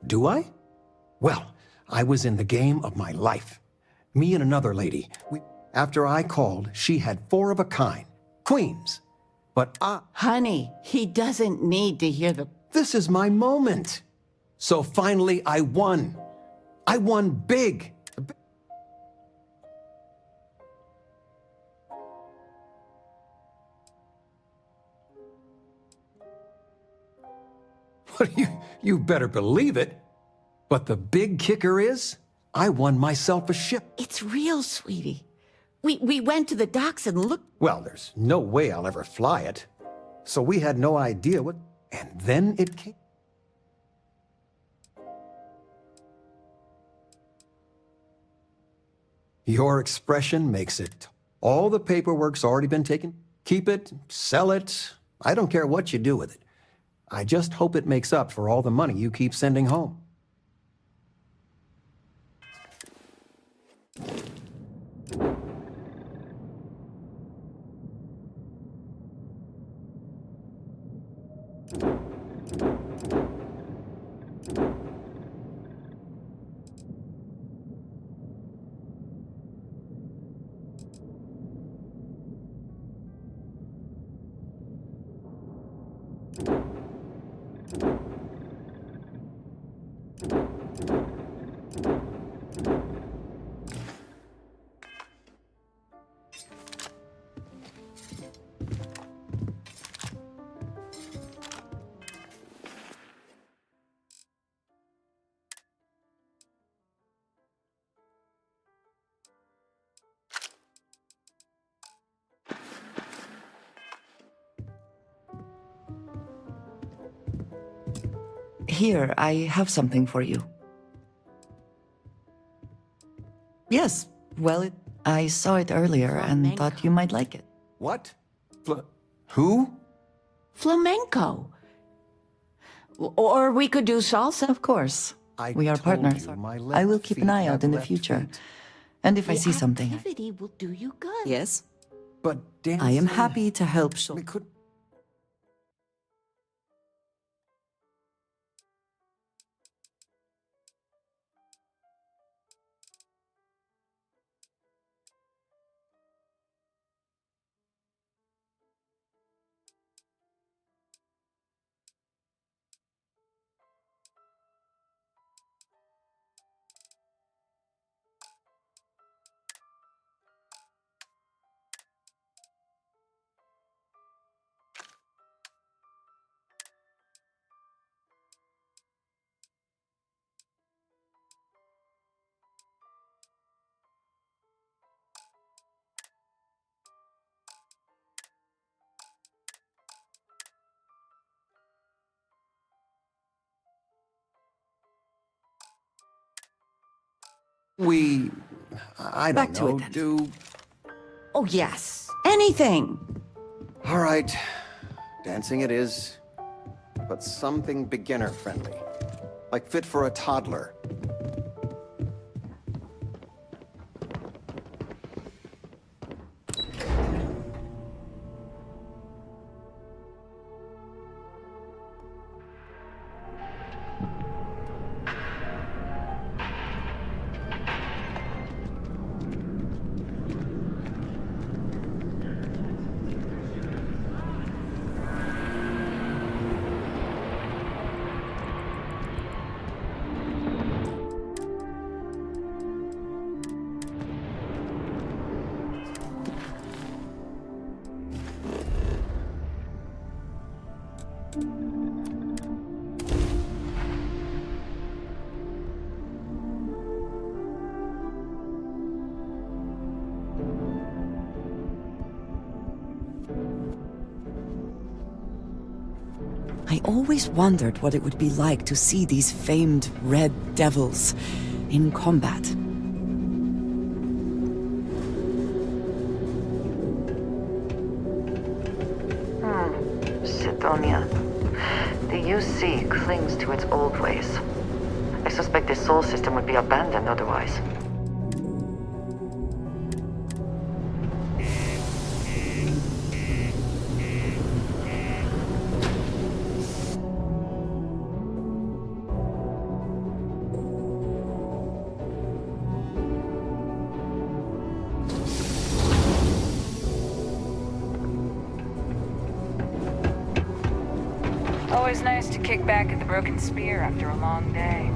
Do I? Well, I was in the game of my life. Me and another lady. After I called, she had 4 of a kind. Queens. But Honey, he doesn't need to hear the... This is my moment. So finally, I won. I won big. You better believe it. But the big kicker is, I won myself a ship. It's real, sweetie. We went to the docks and looked... Well, there's no way I'll ever fly it. So we had no idea what... And then it came... Your expression makes it... All the paperwork's already been taken. Keep it, sell it. I don't care what you do with it. I just hope it makes up for all the money you keep sending home. Here, I have something for you. Yes, well, I saw it earlier and thought you might like it. What? Who? Flamenco. Or we could do salsa. Of course. We are partners. I will keep an eye out in the future. And if I see something... Activity will do you good. Yes? But dancing... I am happy to help show... I don't know, do... Oh, yes. Anything. All right. Dancing it is. But something beginner-friendly. Like fit for a toddler. I always wondered what it would be like to see these famed red devils. in combat. Sidonia. The UC clings to its old ways. I suspect the Sol system would be abandoned otherwise. Always nice to kick back at the Broken Spear after a long day.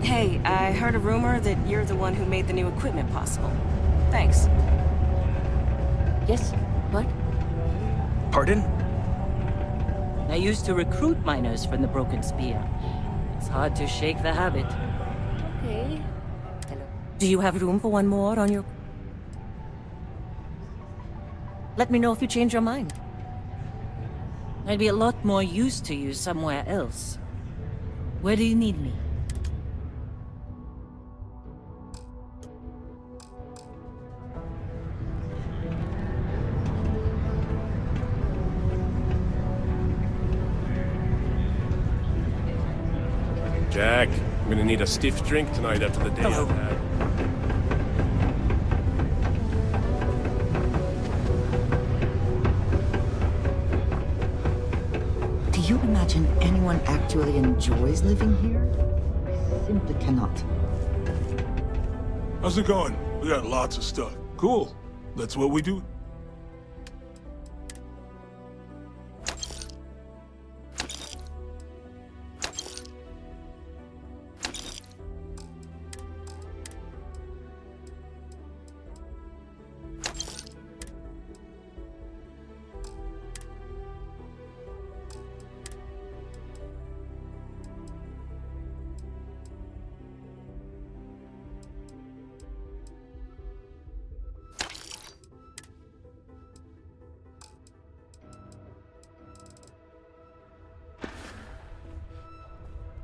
Hey, I heard a rumor that you're the one who made the new equipment possible. Thanks. Yes, what? Pardon? I used to recruit miners from the Broken Spear. It's hard to shake the habit. Okay. Hello. Do you have room for one more on your... Let me know if you change your mind. I'd be a lot more used to you somewhere else. Where do you need me? Jack, I'm gonna need a stiff drink tonight after the day I've had. Do you imagine anyone actually enjoys living here? I simply cannot. How's it going? We got lots of stuff. Cool. That's what we do.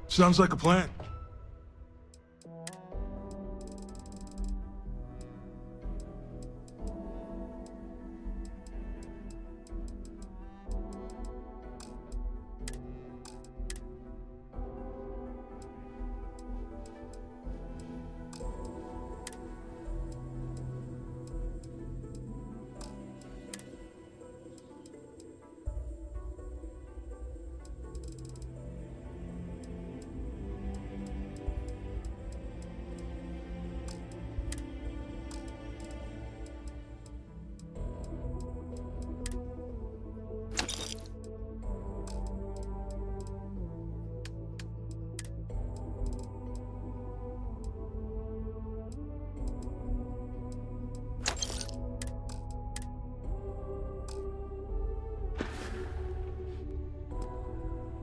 Sounds like a plan.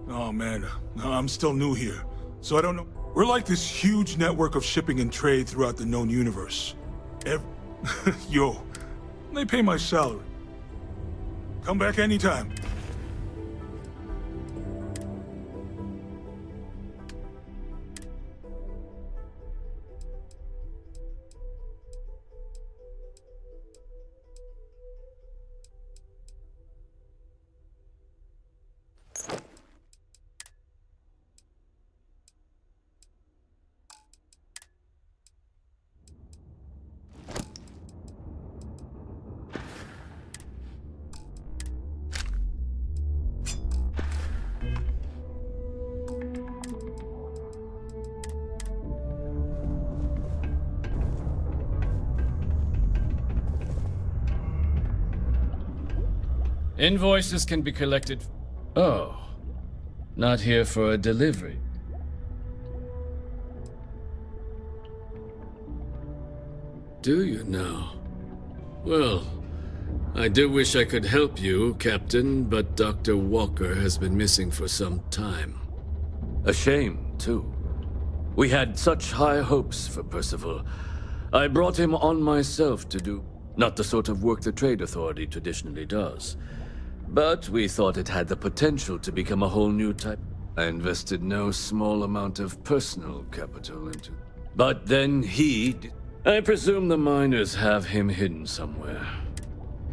Oh man, I'm still new here, so I don't know. We're like this huge network of shipping and trade throughout the known universe. Yo, they pay my salary. Come back anytime. Invoices can be collected... Oh. Not here for a delivery. Do you now? Well, I do wish I could help you, Captain, but Dr. Walker has been missing for some time. A shame, too. We had such high hopes for Percival. I brought him on myself to do not the sort of work the Trade Authority traditionally does. But we thought it had the potential to become a whole new type. I invested no small amount of personal capital into it. But then I presume the miners have him hidden somewhere.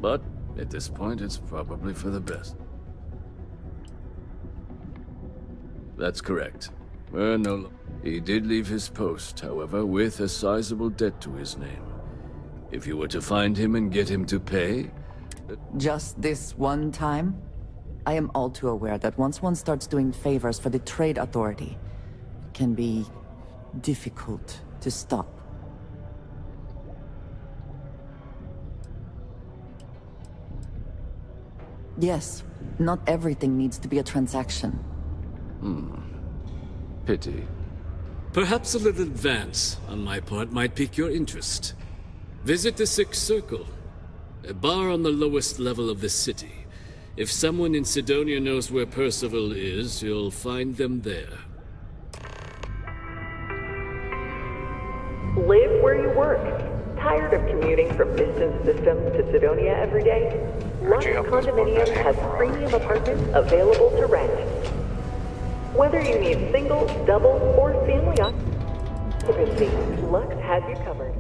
But at this point, it's probably for the best. That's correct. He did leave his post, however, with a sizable debt to his name. If you were to find him and get him to pay... Just this one time? I am all too aware that once one starts doing favors for the Trade Authority, it can be difficult to stop. Yes, not everything needs to be a transaction. Pity. Perhaps a little advance on my part might pique your interest. Visit the Sixth Circle, a bar on the lowest level of the city. If someone in Sidonia knows where Percival is, you'll find them there. Live where you work. Tired of commuting from distant systems to Sidonia every day? Lux Condominium has premium apartments available to rent. Whether you need single, double, or family occupancy, Lux has you covered.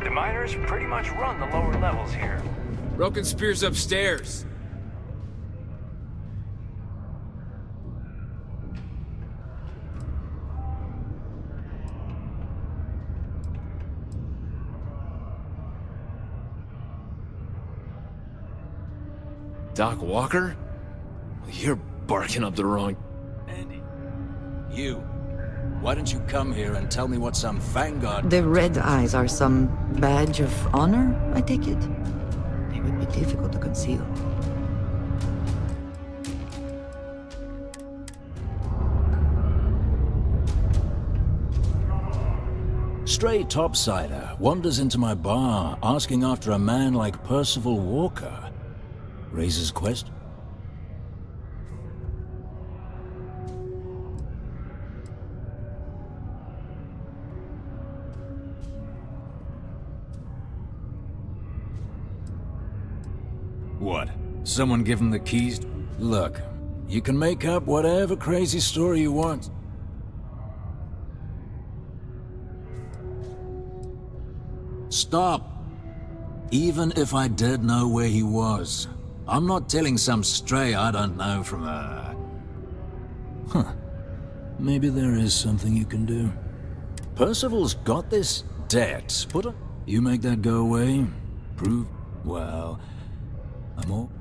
The miners pretty much run the lower levels here. Broken Spear's upstairs. Doc Walker? You're barking up the wrong... Andy, you. Why don't you come here and tell me what some Vanguard... The red eyes are some badge of honor, I take it? They would be difficult to conceal. Stray topsider wanders into my bar asking after a man like Percival Walker. Raises question. What? Someone give him the keys? Look, you can make up whatever crazy story you want. Stop! Even if I did know where he was, I'm not telling some stray I don't know from a... Huh. Maybe there is something you can do. Percival's got this debt. You make that go away? Prove... Well... I'm all...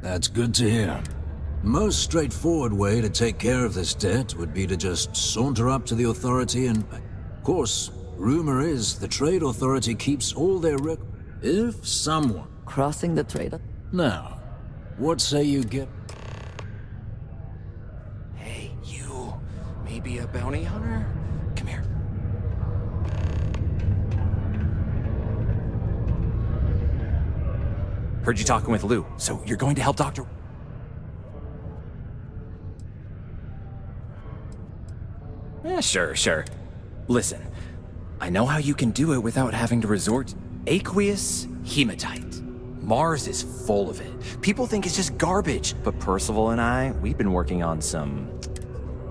That's good to hear. Most straightforward way to take care of this debt would be to just saunter up to the authority and... Of course, rumor is the Trade Authority keeps all their If someone... Crossing the trade... Now, what say you get... Hey, you. Maybe a bounty hunter? Come here. Heard you talking with Lou, so you're going to help Dr. Yeah, sure. Listen, I know how you can do it without having to resort to aqueous hematite. Mars is full of it. People think it's just garbage, but Percival and I, we've been working on some...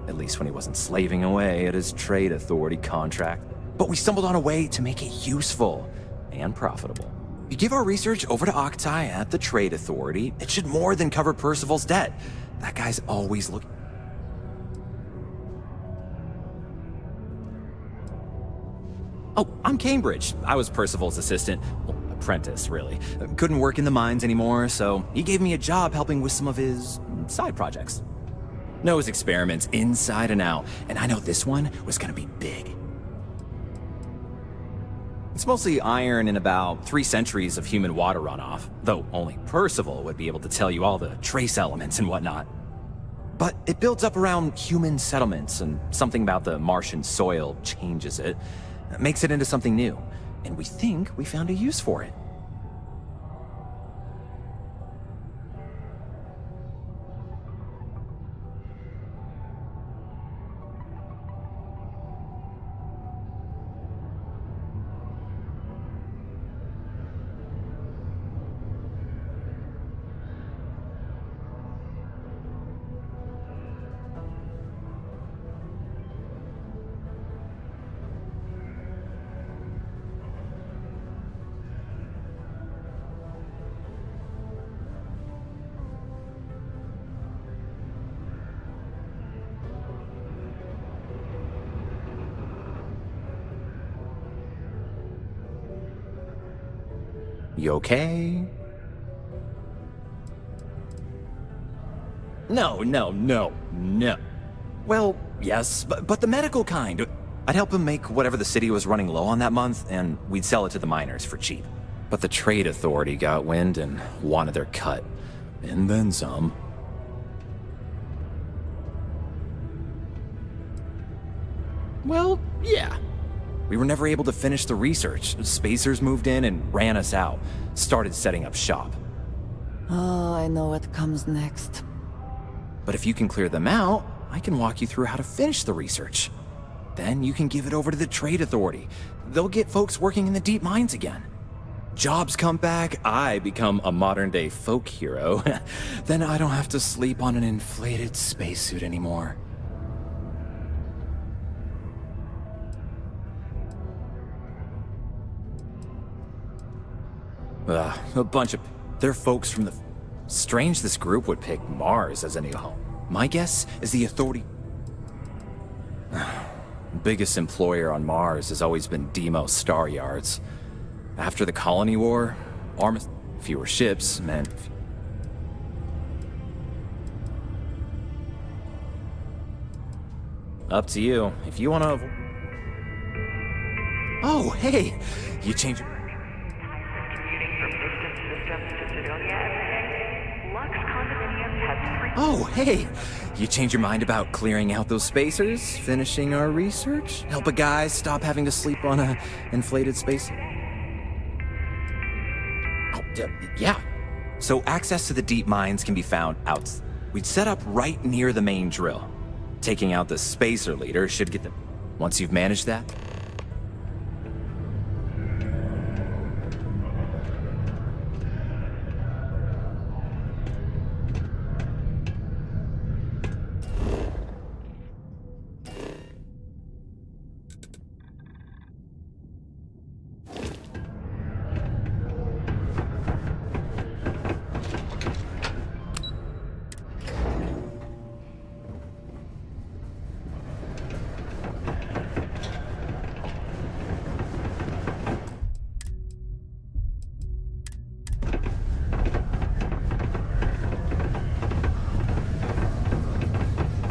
At least when he wasn't slaving away at his Trade Authority contract. But we stumbled on a way to make it useful and profitable. You give our research over to Octai at the Trade Authority, it should more than cover Percival's debt. That guy's always looking... Oh, I'm Cambridge. I was Percival's assistant. Well, apprentice, really. Couldn't work in the mines anymore, so he gave me a job helping with some of his side projects. Knows experiments inside and out, and I know this one was gonna be big. It's mostly iron and about 3 centuries of human water runoff, though only Percival would be able to tell you all the trace elements and whatnot. But it builds up around human settlements, and something about the Martian soil changes it. Makes it into something new, and we think we found a use for it. You okay? No. Well, yes, but the medical kind. I'd help him make whatever the city was running low on that month, and we'd sell it to the miners for cheap. But the Trade Authority got wind and wanted their cut. And then some. Well, yeah. We were never able to finish the research. Spacers moved in and ran us out. Started setting up shop. Oh, I know what comes next. But if you can clear them out, I can walk you through how to finish the research. Then you can give it over to the Trade Authority. They'll get folks working in the deep mines again. Jobs come back, I become a modern-day folk hero. Then I don't have to sleep on an inflated spacesuit anymore. A bunch of... They're folks from the... Strange this group would pick Mars as a new home. My guess is the Authority... Biggest employer on Mars has always been Deimos Star Yards. After the Colony War, fewer ships meant... Up to you. If you want to... Oh, hey! You changed... Oh, hey! You change your mind about clearing out those spacers? Finishing our research? Help a guy stop having to sleep on a inflated space? Oh, yeah. So access to the deep mines can be found out. We'd set up right near the main drill. Taking out the spacer leader should get them. Once you've managed that,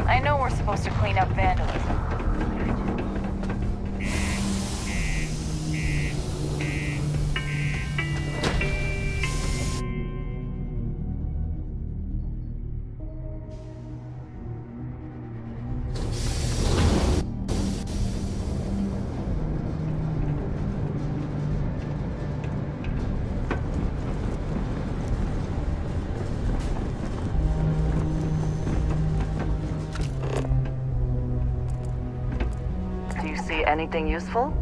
I know we're supposed to clean up vandalism. Anything useful?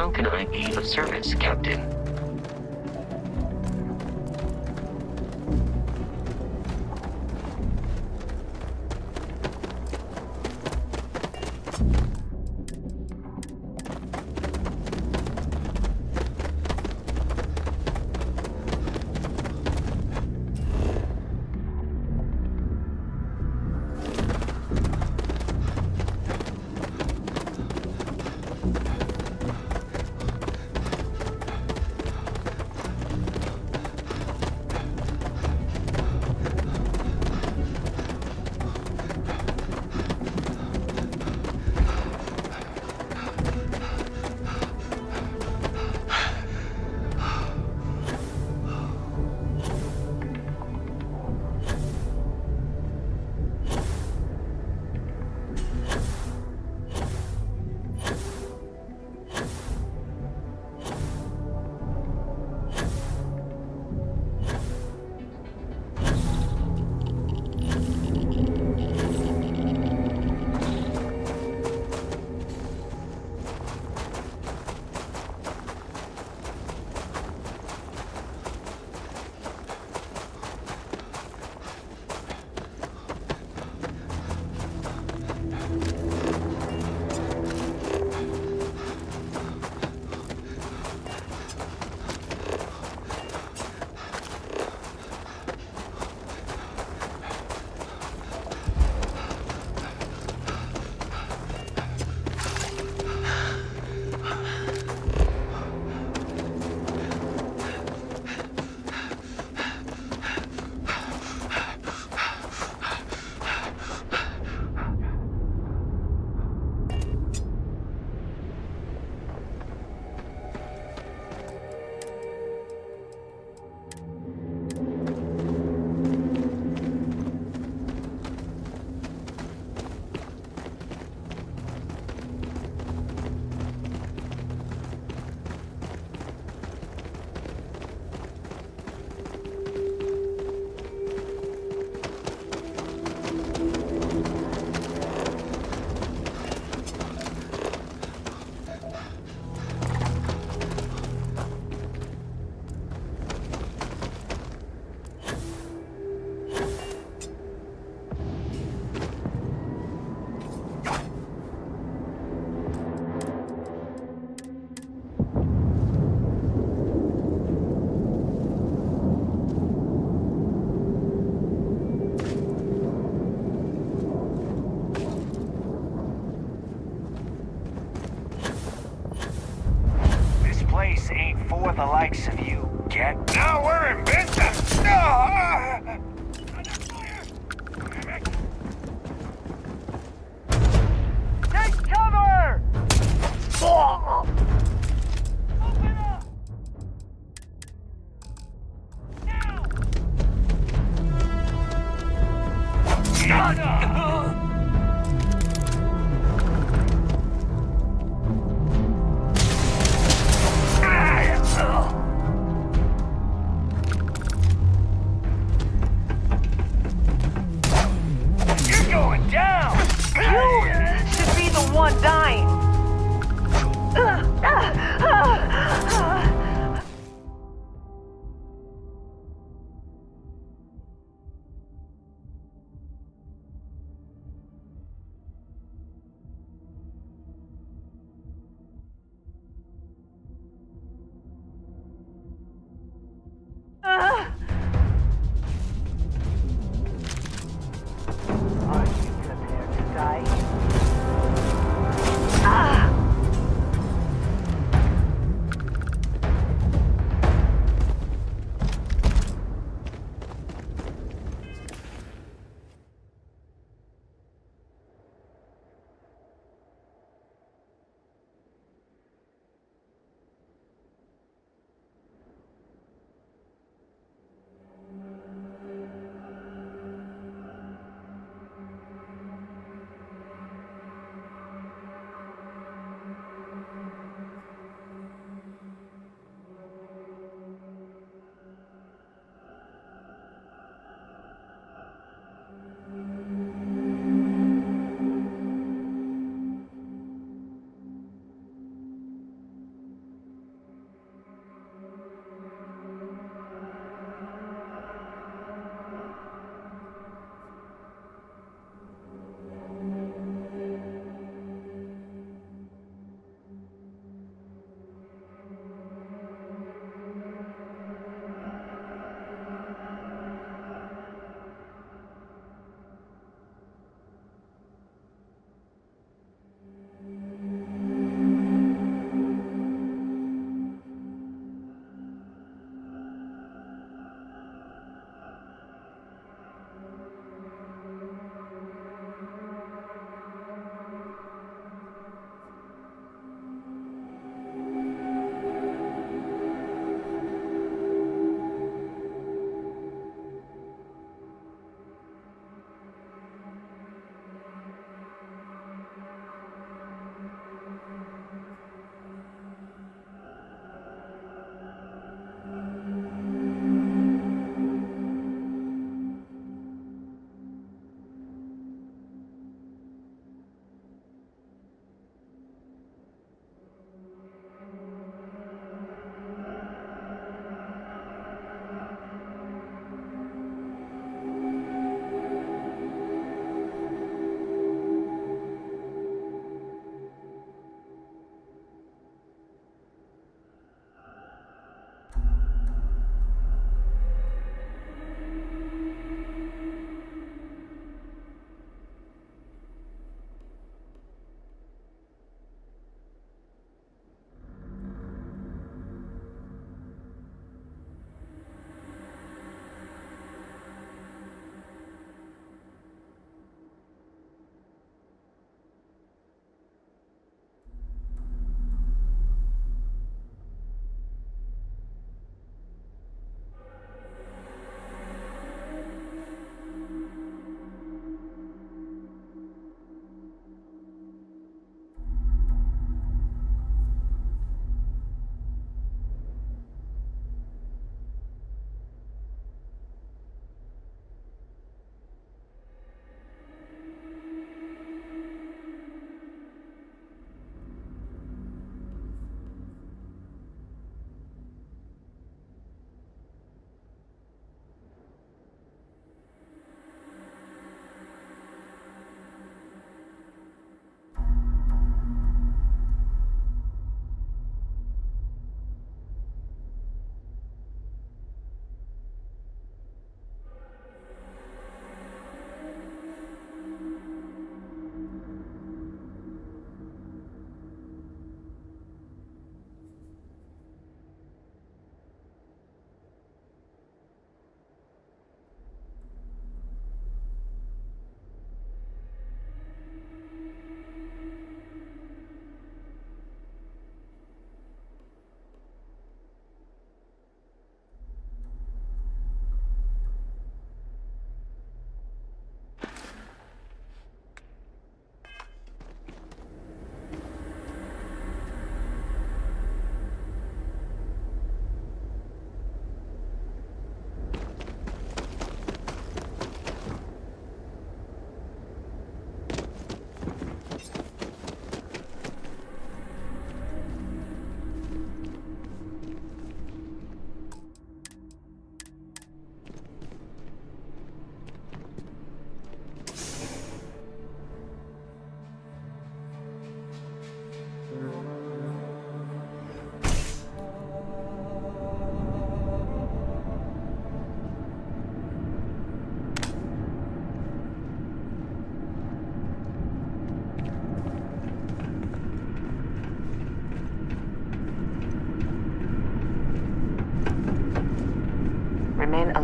How can I be of service, Captain? The likes of you get. Now we're in business! No! Take cover! Open up! Now! One dying. Are you prepared to die?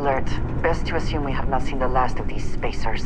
alert. Best to assume we have not seen the last of these spacers.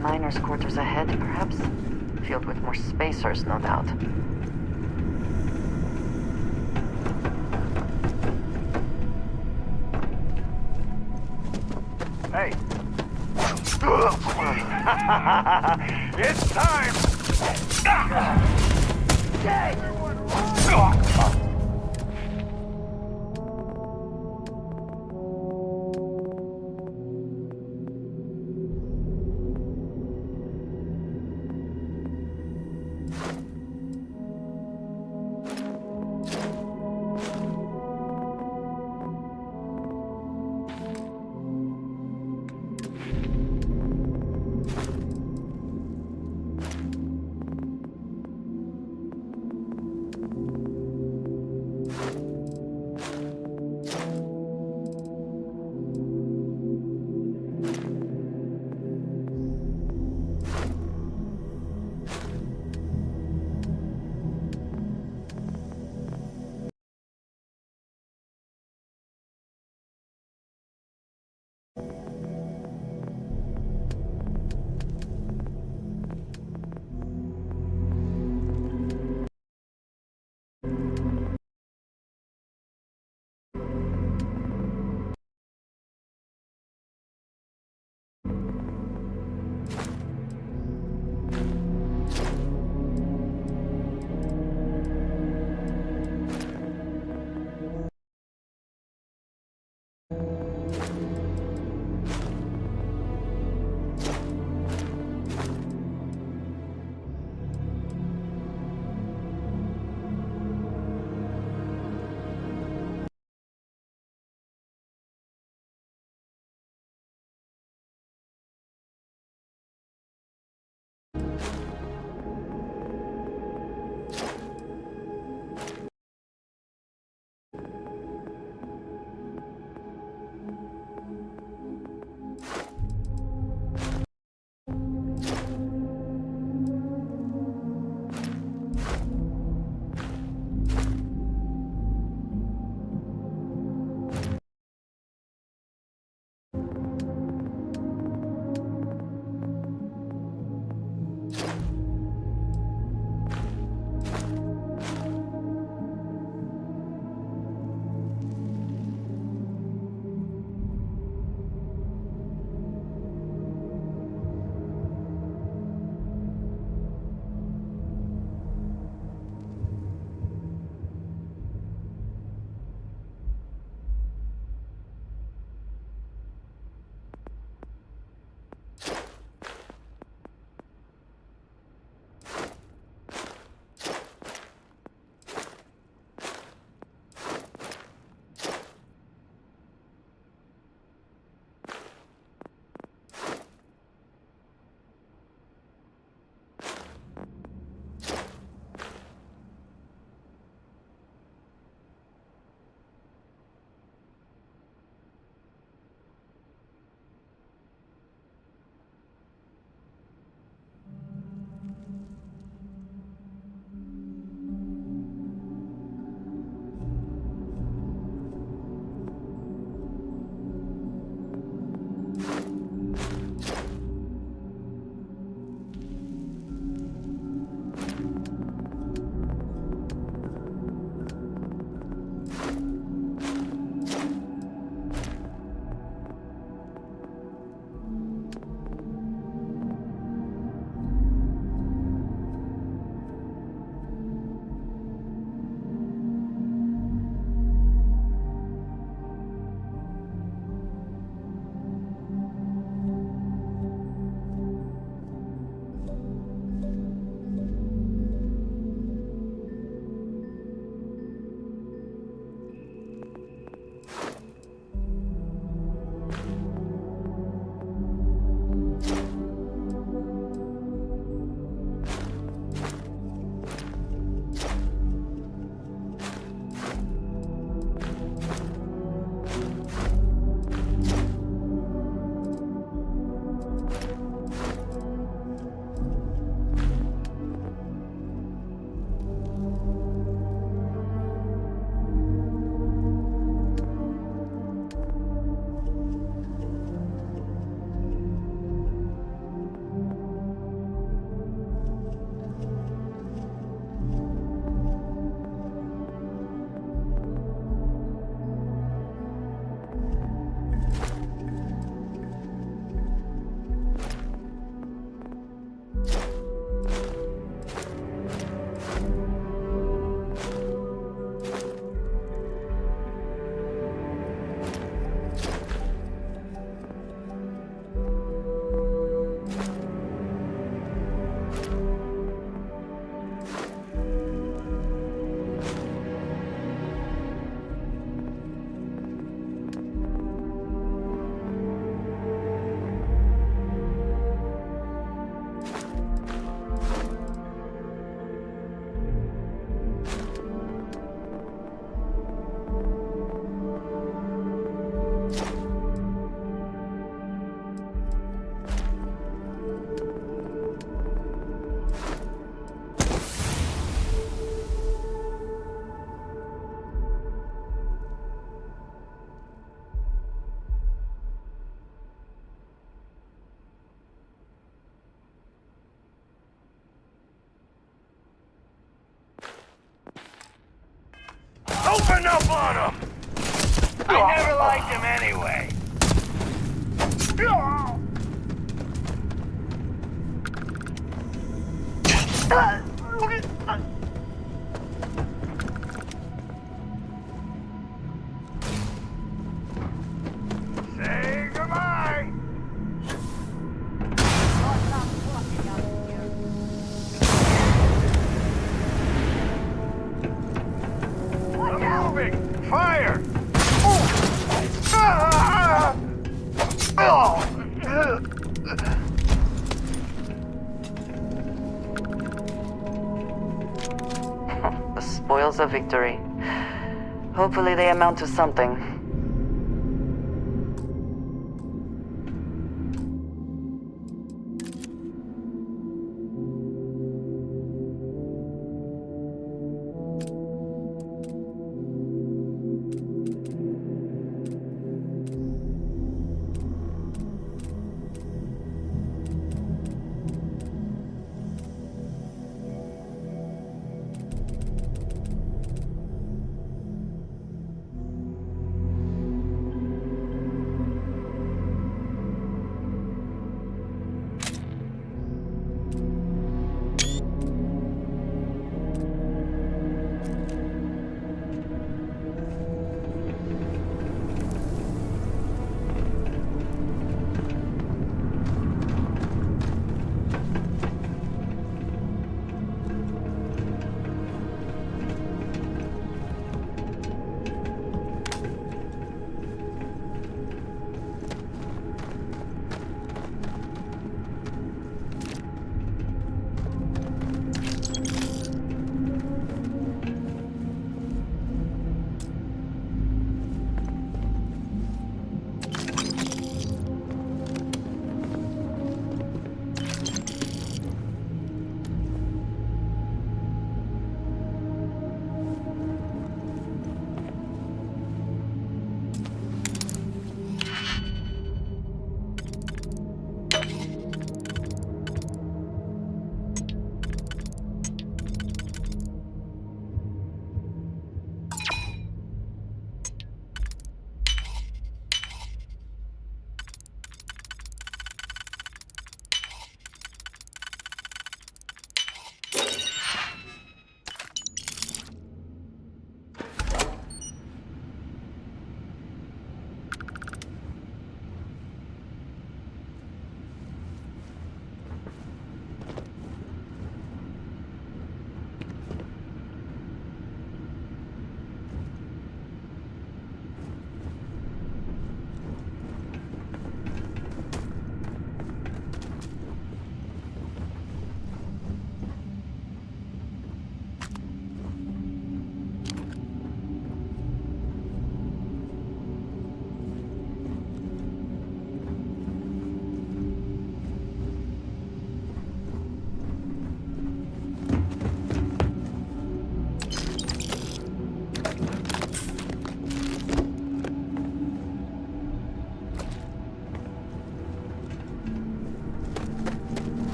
Miners' quarters ahead, perhaps? Filled with more spacers, no doubt. Hey. It's time! I never liked him anyway. Say goodbye. Moving! Fire! The spoils of victory. Hopefully they amount to something.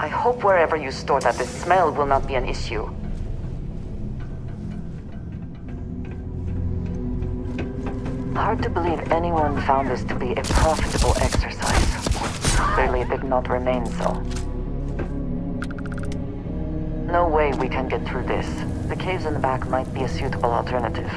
I hope wherever you store that the smell will not be an issue. Hard to believe anyone found this to be a profitable exercise. Clearly it did not remain so. No way we can get through this. The caves in the back might be a suitable alternative.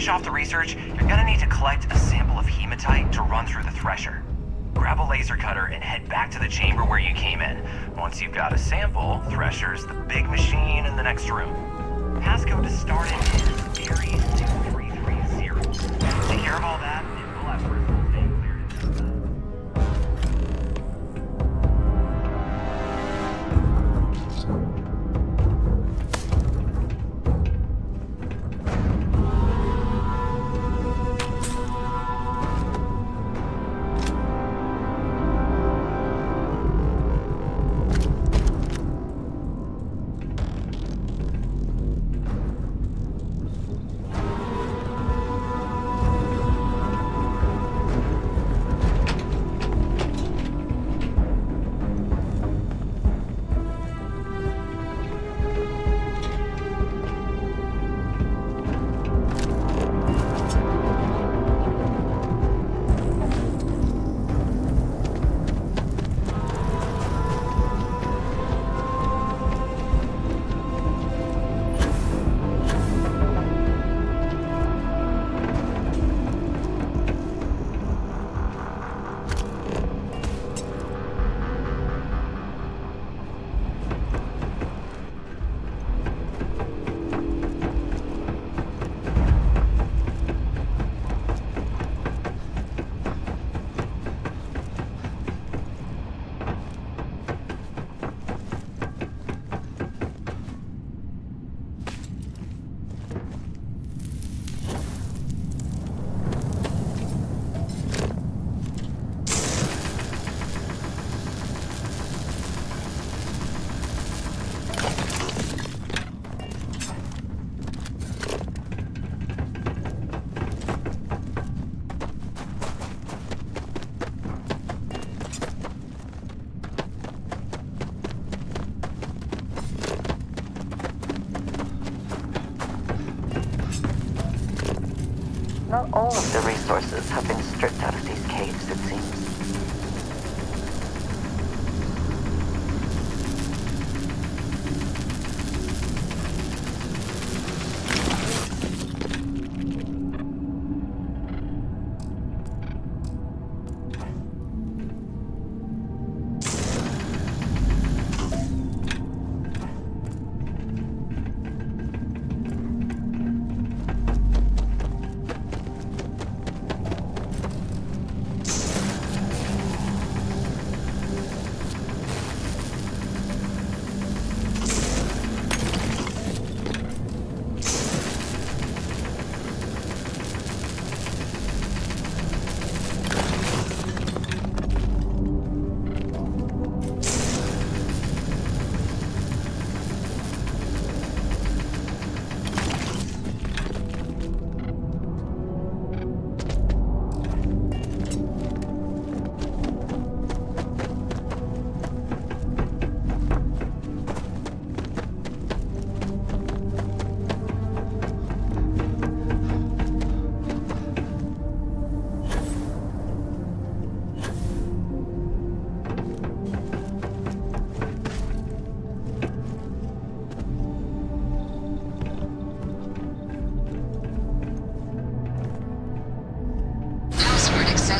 Off the research, you're gonna need to collect a sample of hematite to run through the thresher. Grab a laser cutter and head back to the chamber where you came in. Once you've got a sample, thresher's the big machine in the next room. Passcode to start it is Aries 2330. Take care of all that, and we'll have Bristol stay cleared. Not all of the resources have been stripped out of these caves, it seems.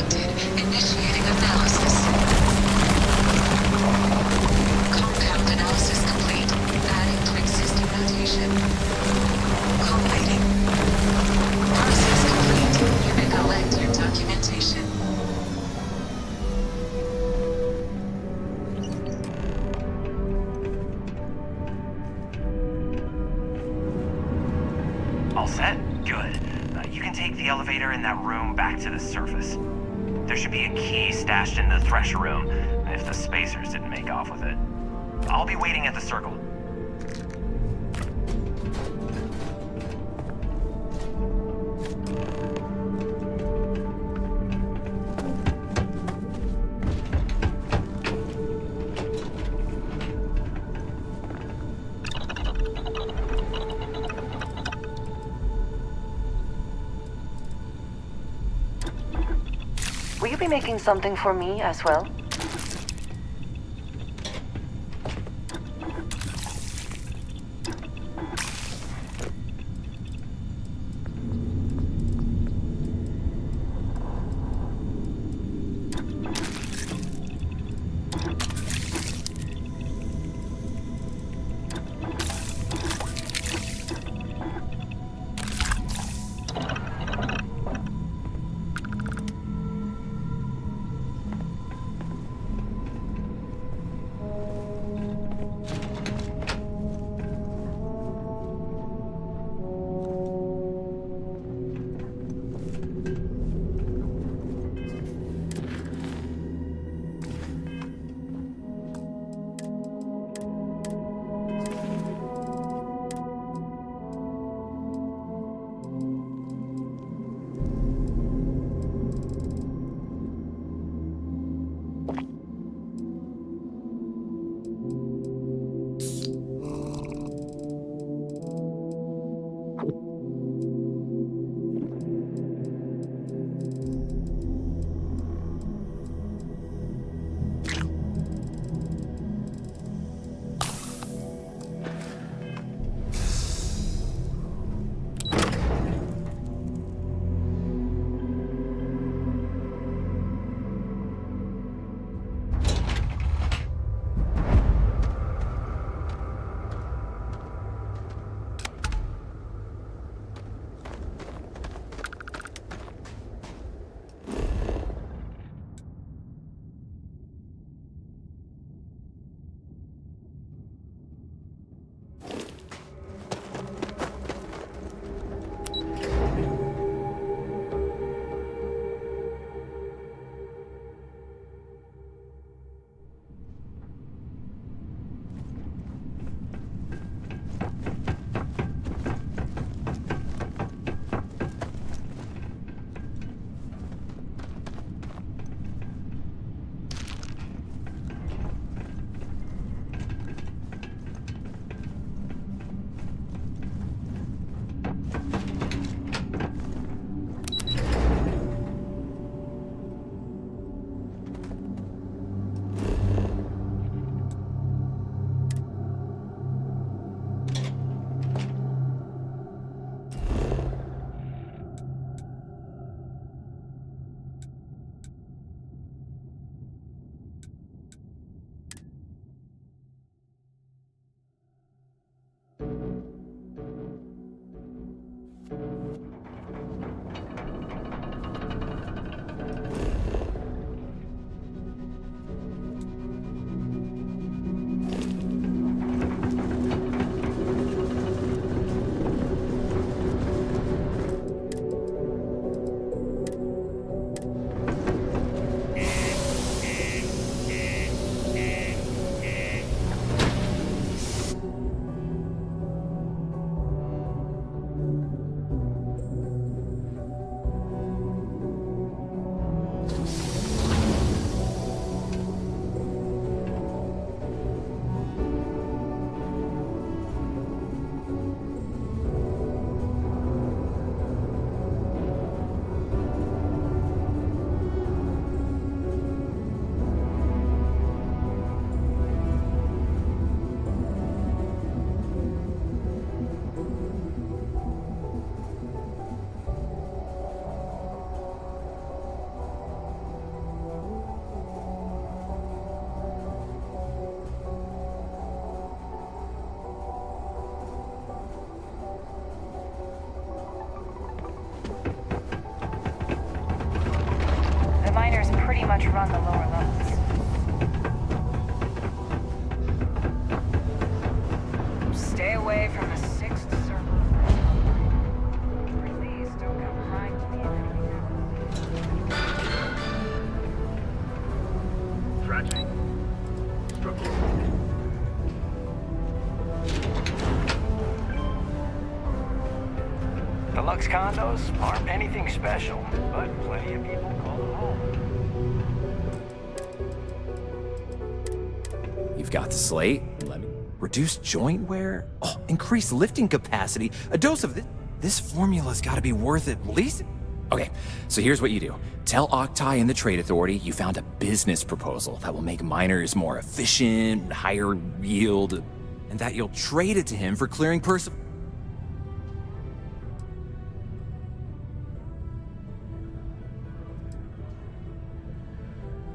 detected. Initiating analysis. Compound analysis complete. Adding to existing notation. Collating. Process complete. You may collect your documentation. All set? Good. You can take the elevator in that room back to the surface. There should be a key stashed in the Thresher room, if the spacers didn't make off with it. I'll be waiting at the circle. Will you be making something for me as well? much run the lower levels. Stay away from the Sixth Circle. Please don't come crying to me if anything happens. Tragedy. Structure. Deluxe condos aren't anything special, but plenty of people call them home. You've got the slate. Let me reduce joint wear. Oh, increase lifting capacity. A dose of this. This formula's got to be worth at least. Okay, so here's what you do. Tell Octai and the Trade Authority you found a business proposal that will make miners more efficient, higher yield, and that you'll trade it to him for clearing person.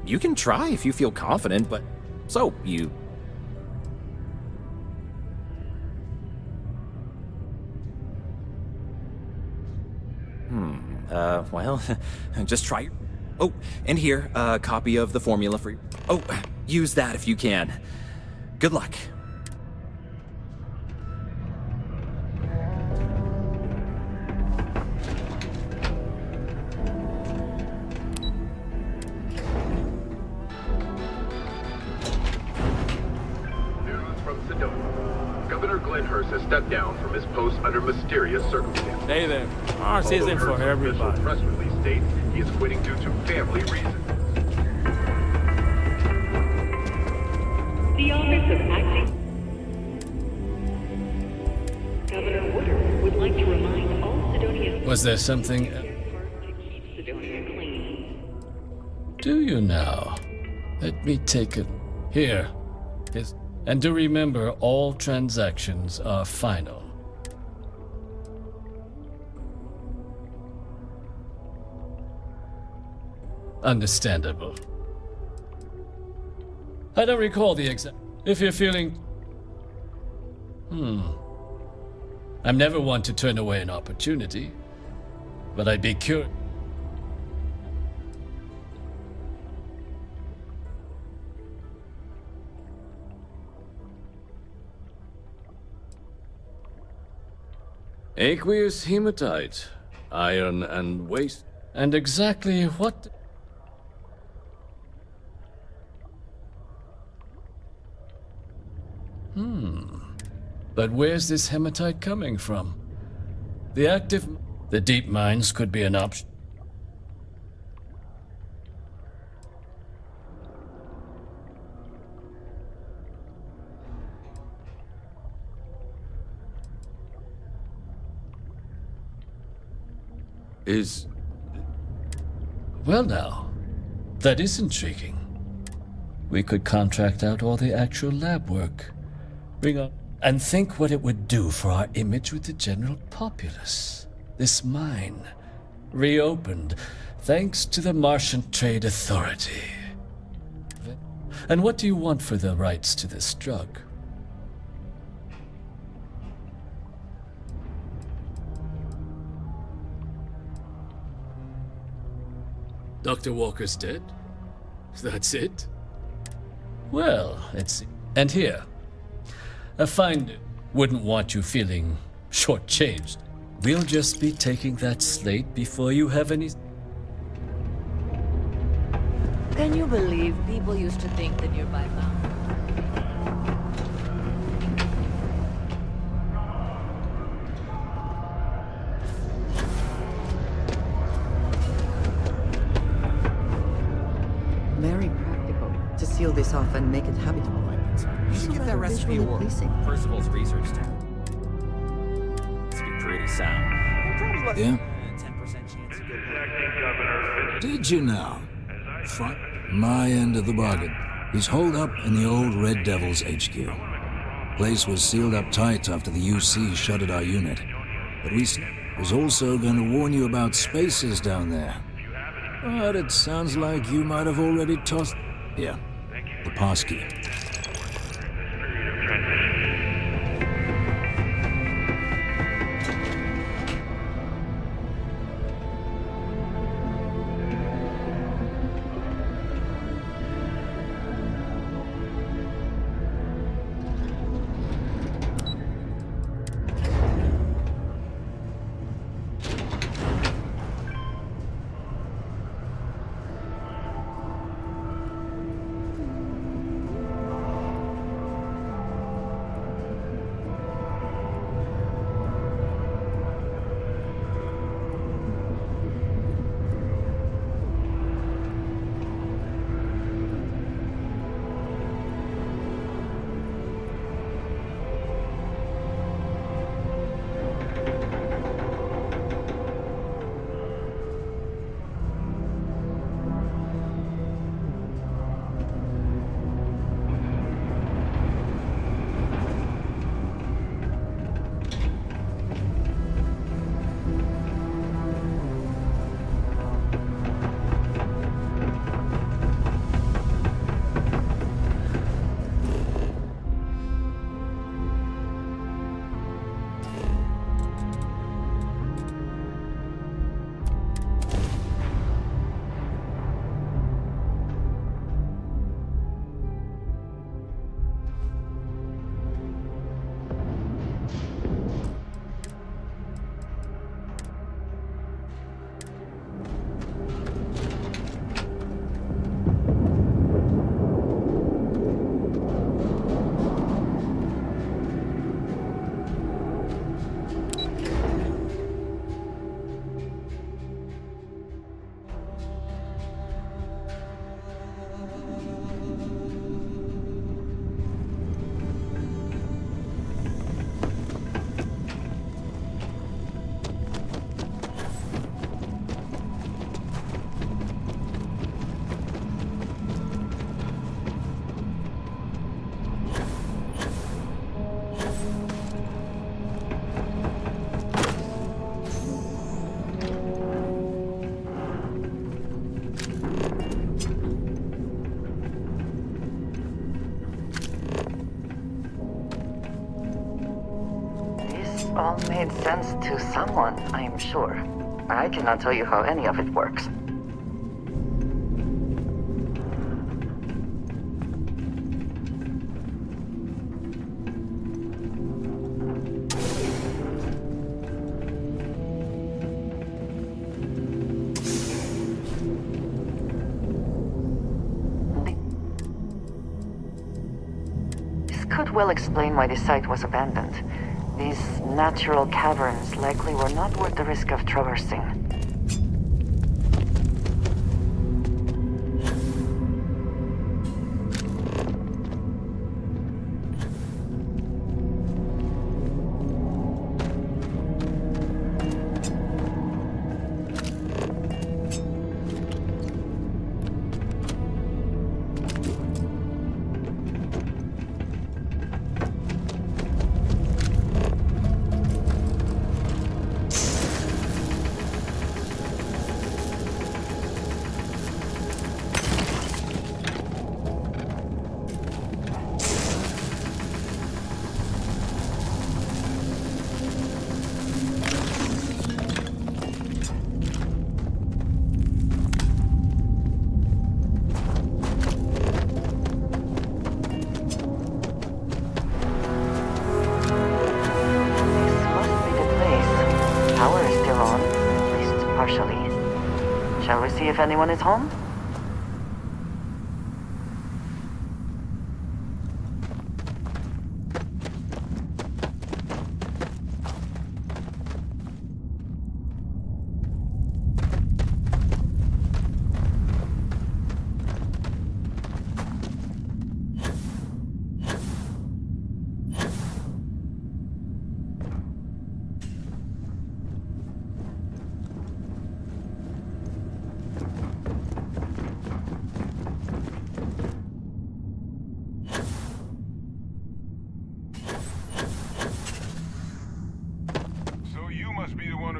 You can try if you feel confident, but so you. Well, just try your. Oh, and here, a copy of the formula for you. Oh, use that if you can. Good luck. Governor Glenhurst has stepped down from his post under mysterious circumstances. Hey there. Ours isn't for everybody. Press release states he is quitting due to family reasons. The Office of Acting Governor Woodard would like to remind all Sidonians Was there something? Sidonia clean. Do you now? Let me take it. Here. And do remember, all transactions are final. Understandable. I don't recall the exact. If you're feeling. I'm never one to turn away an opportunity, but I'd be curious. Aqueous hematite, iron and waste. And exactly what? But where's this hematite coming from? The deep mines could be an option. Well now, that is intriguing. We could contract out all the actual lab work. Bring up and think what it would do for our image with the general populace. This mine, reopened thanks to the Martian Trade Authority. And what do you want for the rights to this drug? Dr. Walker's dead? That's it? Well, let's see. And here, a finder wouldn't want you feeling shortchanged. We'll just be taking that slate before you have any. Can you believe people used to think the nearby mountain? Very practical to seal this off and make it habitable. You should give that recipe a whirl. Percival's research tab. This would be pretty sound. Yeah? 10% chance of good. Did you know? My end of the bargain. He's holed up in the old Red Devils HQ. Place was sealed up tight after the UC shuttered our unit. But we was also going to warn you about spaces down there. But it sounds like you might have already tossed... Yeah, the passkey. all made sense to someone, I'm sure. I cannot tell you how any of it works. Could well explain why the site was abandoned. These natural caverns likely were not worth the risk of traversing. Shall we see if anyone is home?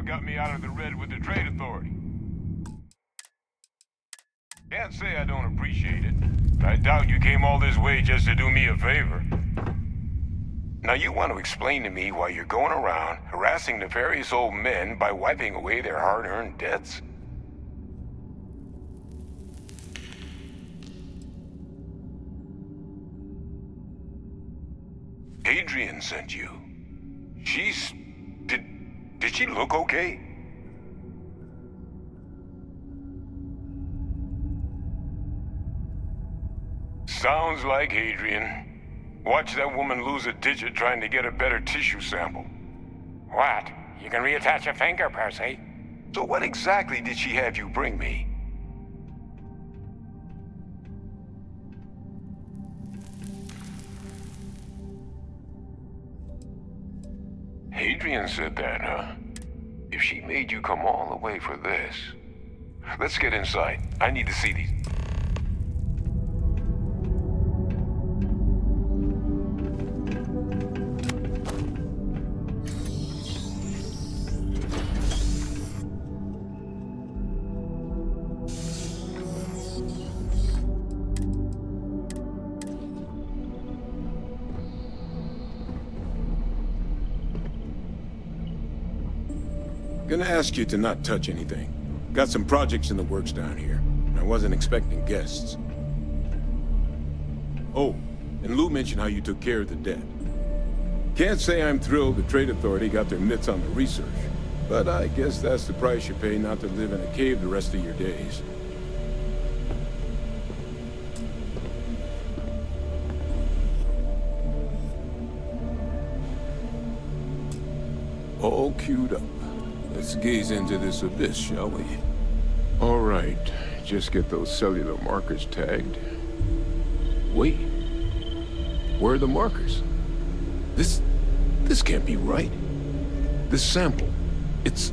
Got me out of the red with the Trade Authority. Can't say I don't appreciate it. I doubt you came all this way just to do me a favor. Now you want to explain to me why you're going around harassing nefarious old men by wiping away their hard-earned debts? Adrian sent you. Did she look okay? Sounds like Adrian. Watch that woman lose a digit trying to get a better tissue sample. What? You can reattach a finger, Percy. So what exactly did she have you bring me? Adrian said that, huh? If she made you come all the way for this... Let's get inside. I need to see these. Gonna ask you to not touch anything. Got some projects in the works down here. I wasn't expecting guests. Oh, and Lou mentioned how you took care of the debt. Can't say I'm thrilled the Trade Authority got their mitts on the research, but I guess that's the price you pay not to live in a cave the rest of your days. All queued up. Let's gaze into this abyss, shall we? All right, just get those cellular markers tagged. Wait, where are the markers? This can't be right. This sample, it's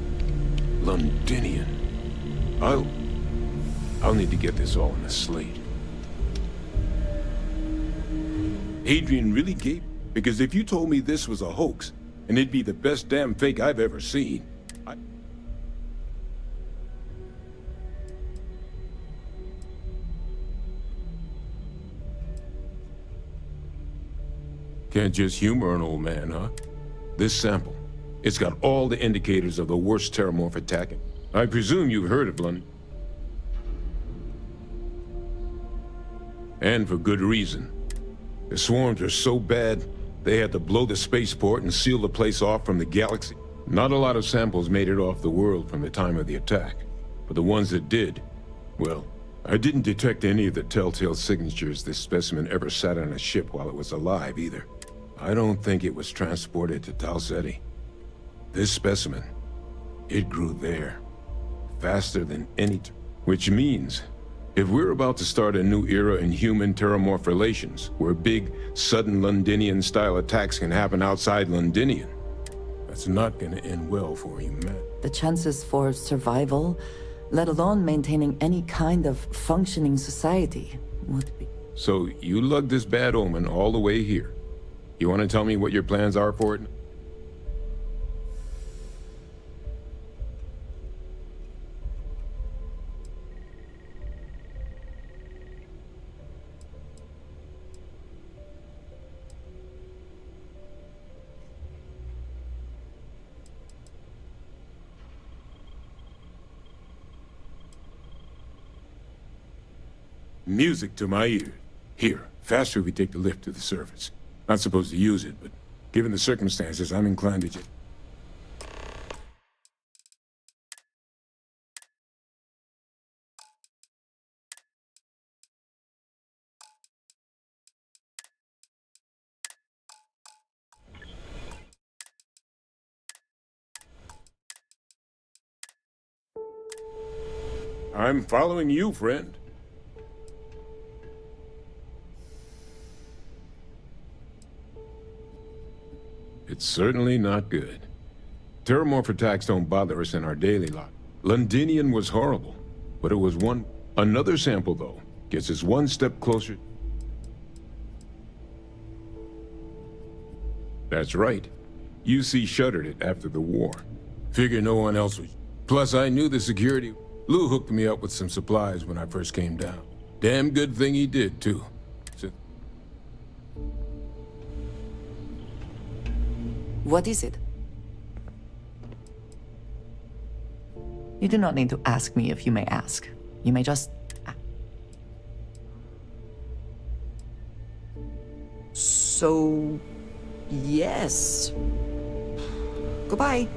Londinian. I'll need to get this all in a slate. Adrian really gave... Because if you told me this was a hoax, and it'd be the best damn fake I've ever seen, Can't just humor an old man, huh? This sample, It's got all the indicators of the worst terramorph attack. I presume you've heard of London. And for good reason. The swarms are so bad, they had to blow the spaceport and seal the place off from the galaxy. Not a lot of samples made it off the world from the time of the attack. But the ones that did, well, I didn't detect any of the telltale signatures this specimen ever sat on a ship while it was alive, either. I don't think it was transported to Tau Ceti. This specimen, it grew there. Faster than any... Which means, if we're about to start a new era in human-terramorph relations, where big, sudden Londinian-style attacks can happen outside Londinian, that's not gonna end well for humanity. The chances for survival, let alone maintaining any kind of functioning society, would be... So, you lugged this bad omen all the way here. You want to tell me what your plans are for it? Music to my ear. Here, faster we take the lift to the surface. Not supposed to use it, but given the circumstances, I'm inclined to just... I'm following you, friend. It's certainly not good. Terramorph attacks don't bother us in our daily life. Londinian was horrible, but it was one... Another sample, though, gets us one step closer. That's right. UC shuttered it after the war. Figure no one else was... Plus, I knew the security... Lou hooked me up with some supplies when I first came down. Damn good thing he did, too. What is it? You do not need to ask me if you may ask. You may just... So... yes. Goodbye.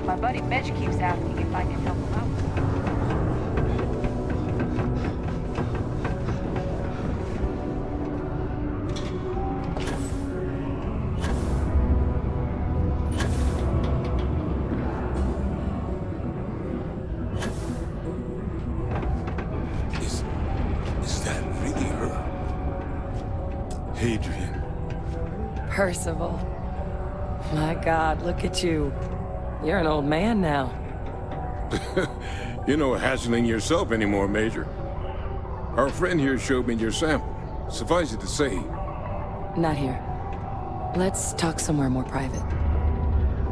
My buddy Mitch keeps asking if I can help him out. Is that really her? Hadrian. Percival. My God, look at you. You're an old man now. You're no hassling yourself anymore, Major. Our friend here showed me your sample. Suffice it to say... Not here. Let's talk somewhere more private.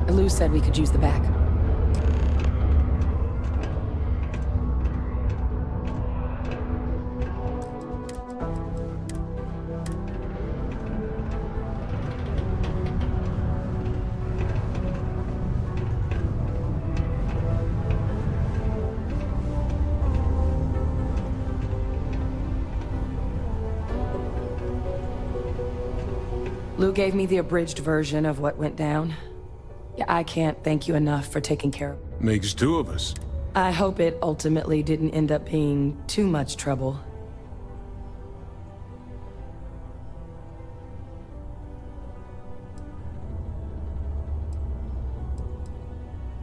Lou said we could use the back. Lou gave me the abridged version of what went down. Yeah, I can't thank you enough for taking care of it. Makes two of us. I hope it ultimately didn't end up being too much trouble.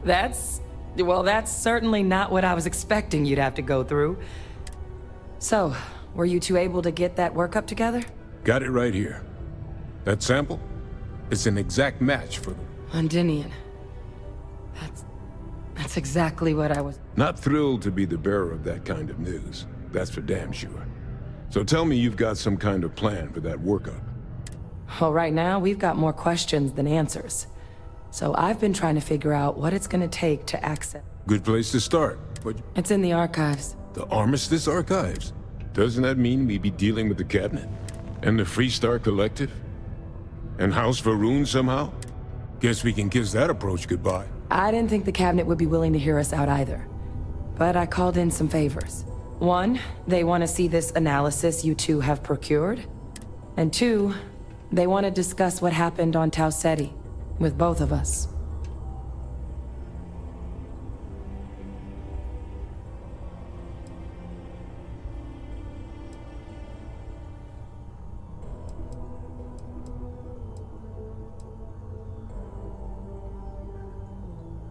That's certainly not what I was expecting you'd have to go through. So, were you two able to get that workup together? Got it right here. That sample? It's an exact match for them. Londinian. That's exactly what I was... Not thrilled to be the bearer of that kind of news. That's for damn sure. So tell me you've got some kind of plan for that workup. Well, right now, we've got more questions than answers. So I've been trying to figure out what it's gonna take to access... Good place to start, but... It's in the archives. The Armistice Archives? Doesn't that mean we'd be dealing with the Cabinet? And the Freestar Collective? And House Va'ruun somehow? Guess we can kiss that approach goodbye. I didn't think the Cabinet would be willing to hear us out either. But I called in some favors. One, they want to see this analysis you two have procured. And two, they want to discuss what happened on Tau Ceti. With both of us.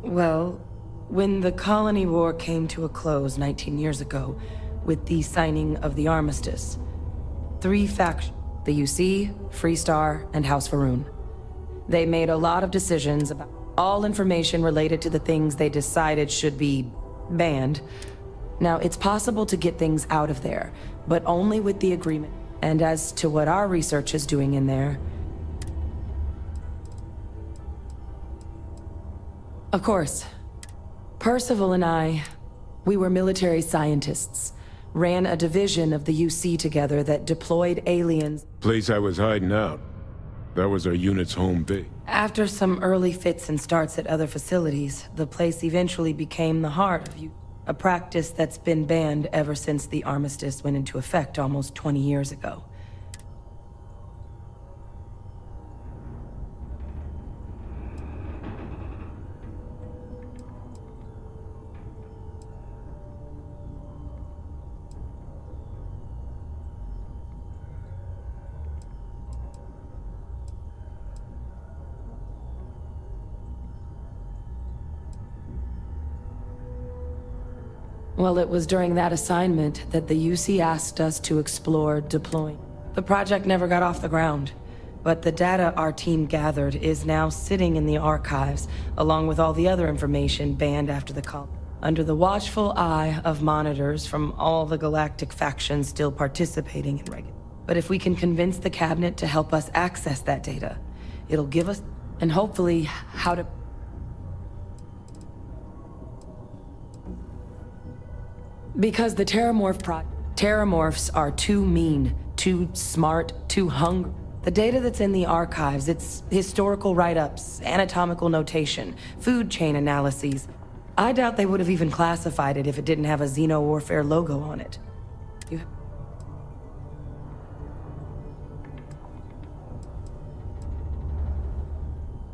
Well, when the Colony War came to a close 19 years ago, with the signing of the Armistice, 3 factions, the UC, Freestar, and House Va'ruun. They made a lot of decisions about all information related to the things they decided should be banned. Now, it's possible to get things out of there, but only with the agreement. And as to what our research is doing in there... Of course, Percival and I, we were military scientists, ran a division of the UC together that deployed aliens. Place I was hiding out. That was our unit's home base. After some early fits and starts at other facilities, the place eventually became the heart of a practice that's been banned ever since the Armistice went into effect almost 20 years ago. Well, it was during that assignment that the UC asked us to explore deploying. The project never got off the ground, but the data our team gathered is now sitting in the archives, along with all the other information banned after the call. Under the watchful eye of monitors from all the galactic factions still participating in Reagan. But if we can convince the Cabinet to help us access that data, it'll give us, and hopefully, how to... Because the Terramorphs are too mean, too smart, too hungry. The data that's in the archives, it's historical write-ups, anatomical notation, food chain analyses. I doubt they would have even classified it if it didn't have a Xeno-Warfare logo on it.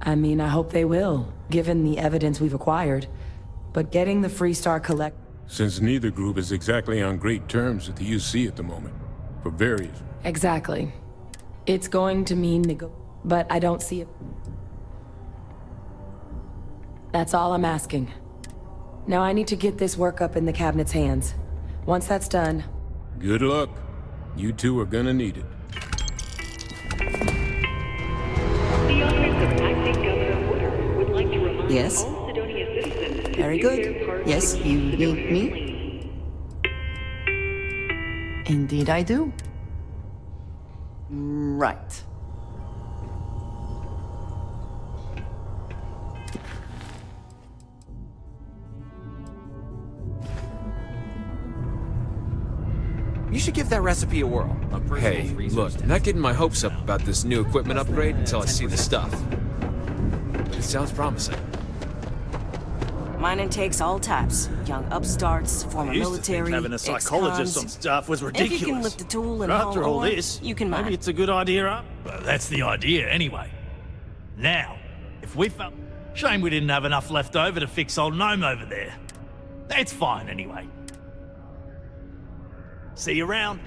I mean, I hope they will, given the evidence we've acquired. But getting the Freestar Collective... Since neither group is exactly on great terms with the UC at the moment, for various... Exactly. It's going to mean but I don't see it. That's all I'm asking. Now I need to get this work up in the Cabinet's hands. Once that's done... Good luck. You two are gonna need it. The Office of Acting Governor Woodard would like to remind Yes? all Sidonia citizens to Very do good. their part Yes, to you keep need Sidonia me? clean. Indeed I do. Right. You should give that recipe a whirl. Hey, look, I'm not getting my hopes up about this new equipment upgrade until I see the stuff. But it sounds promising. Mining takes all types. Young upstarts, former I used military, to think having a psychologist ex-cons. on staff was ridiculous. If you can lift a tool and But haul after all ore, this, you can mine. maybe it's a good idea, huh? Well, that's the idea, anyway. Now, if we felt... Shame we didn't have enough left over to fix old Gnome over there. It's fine, anyway. See you around.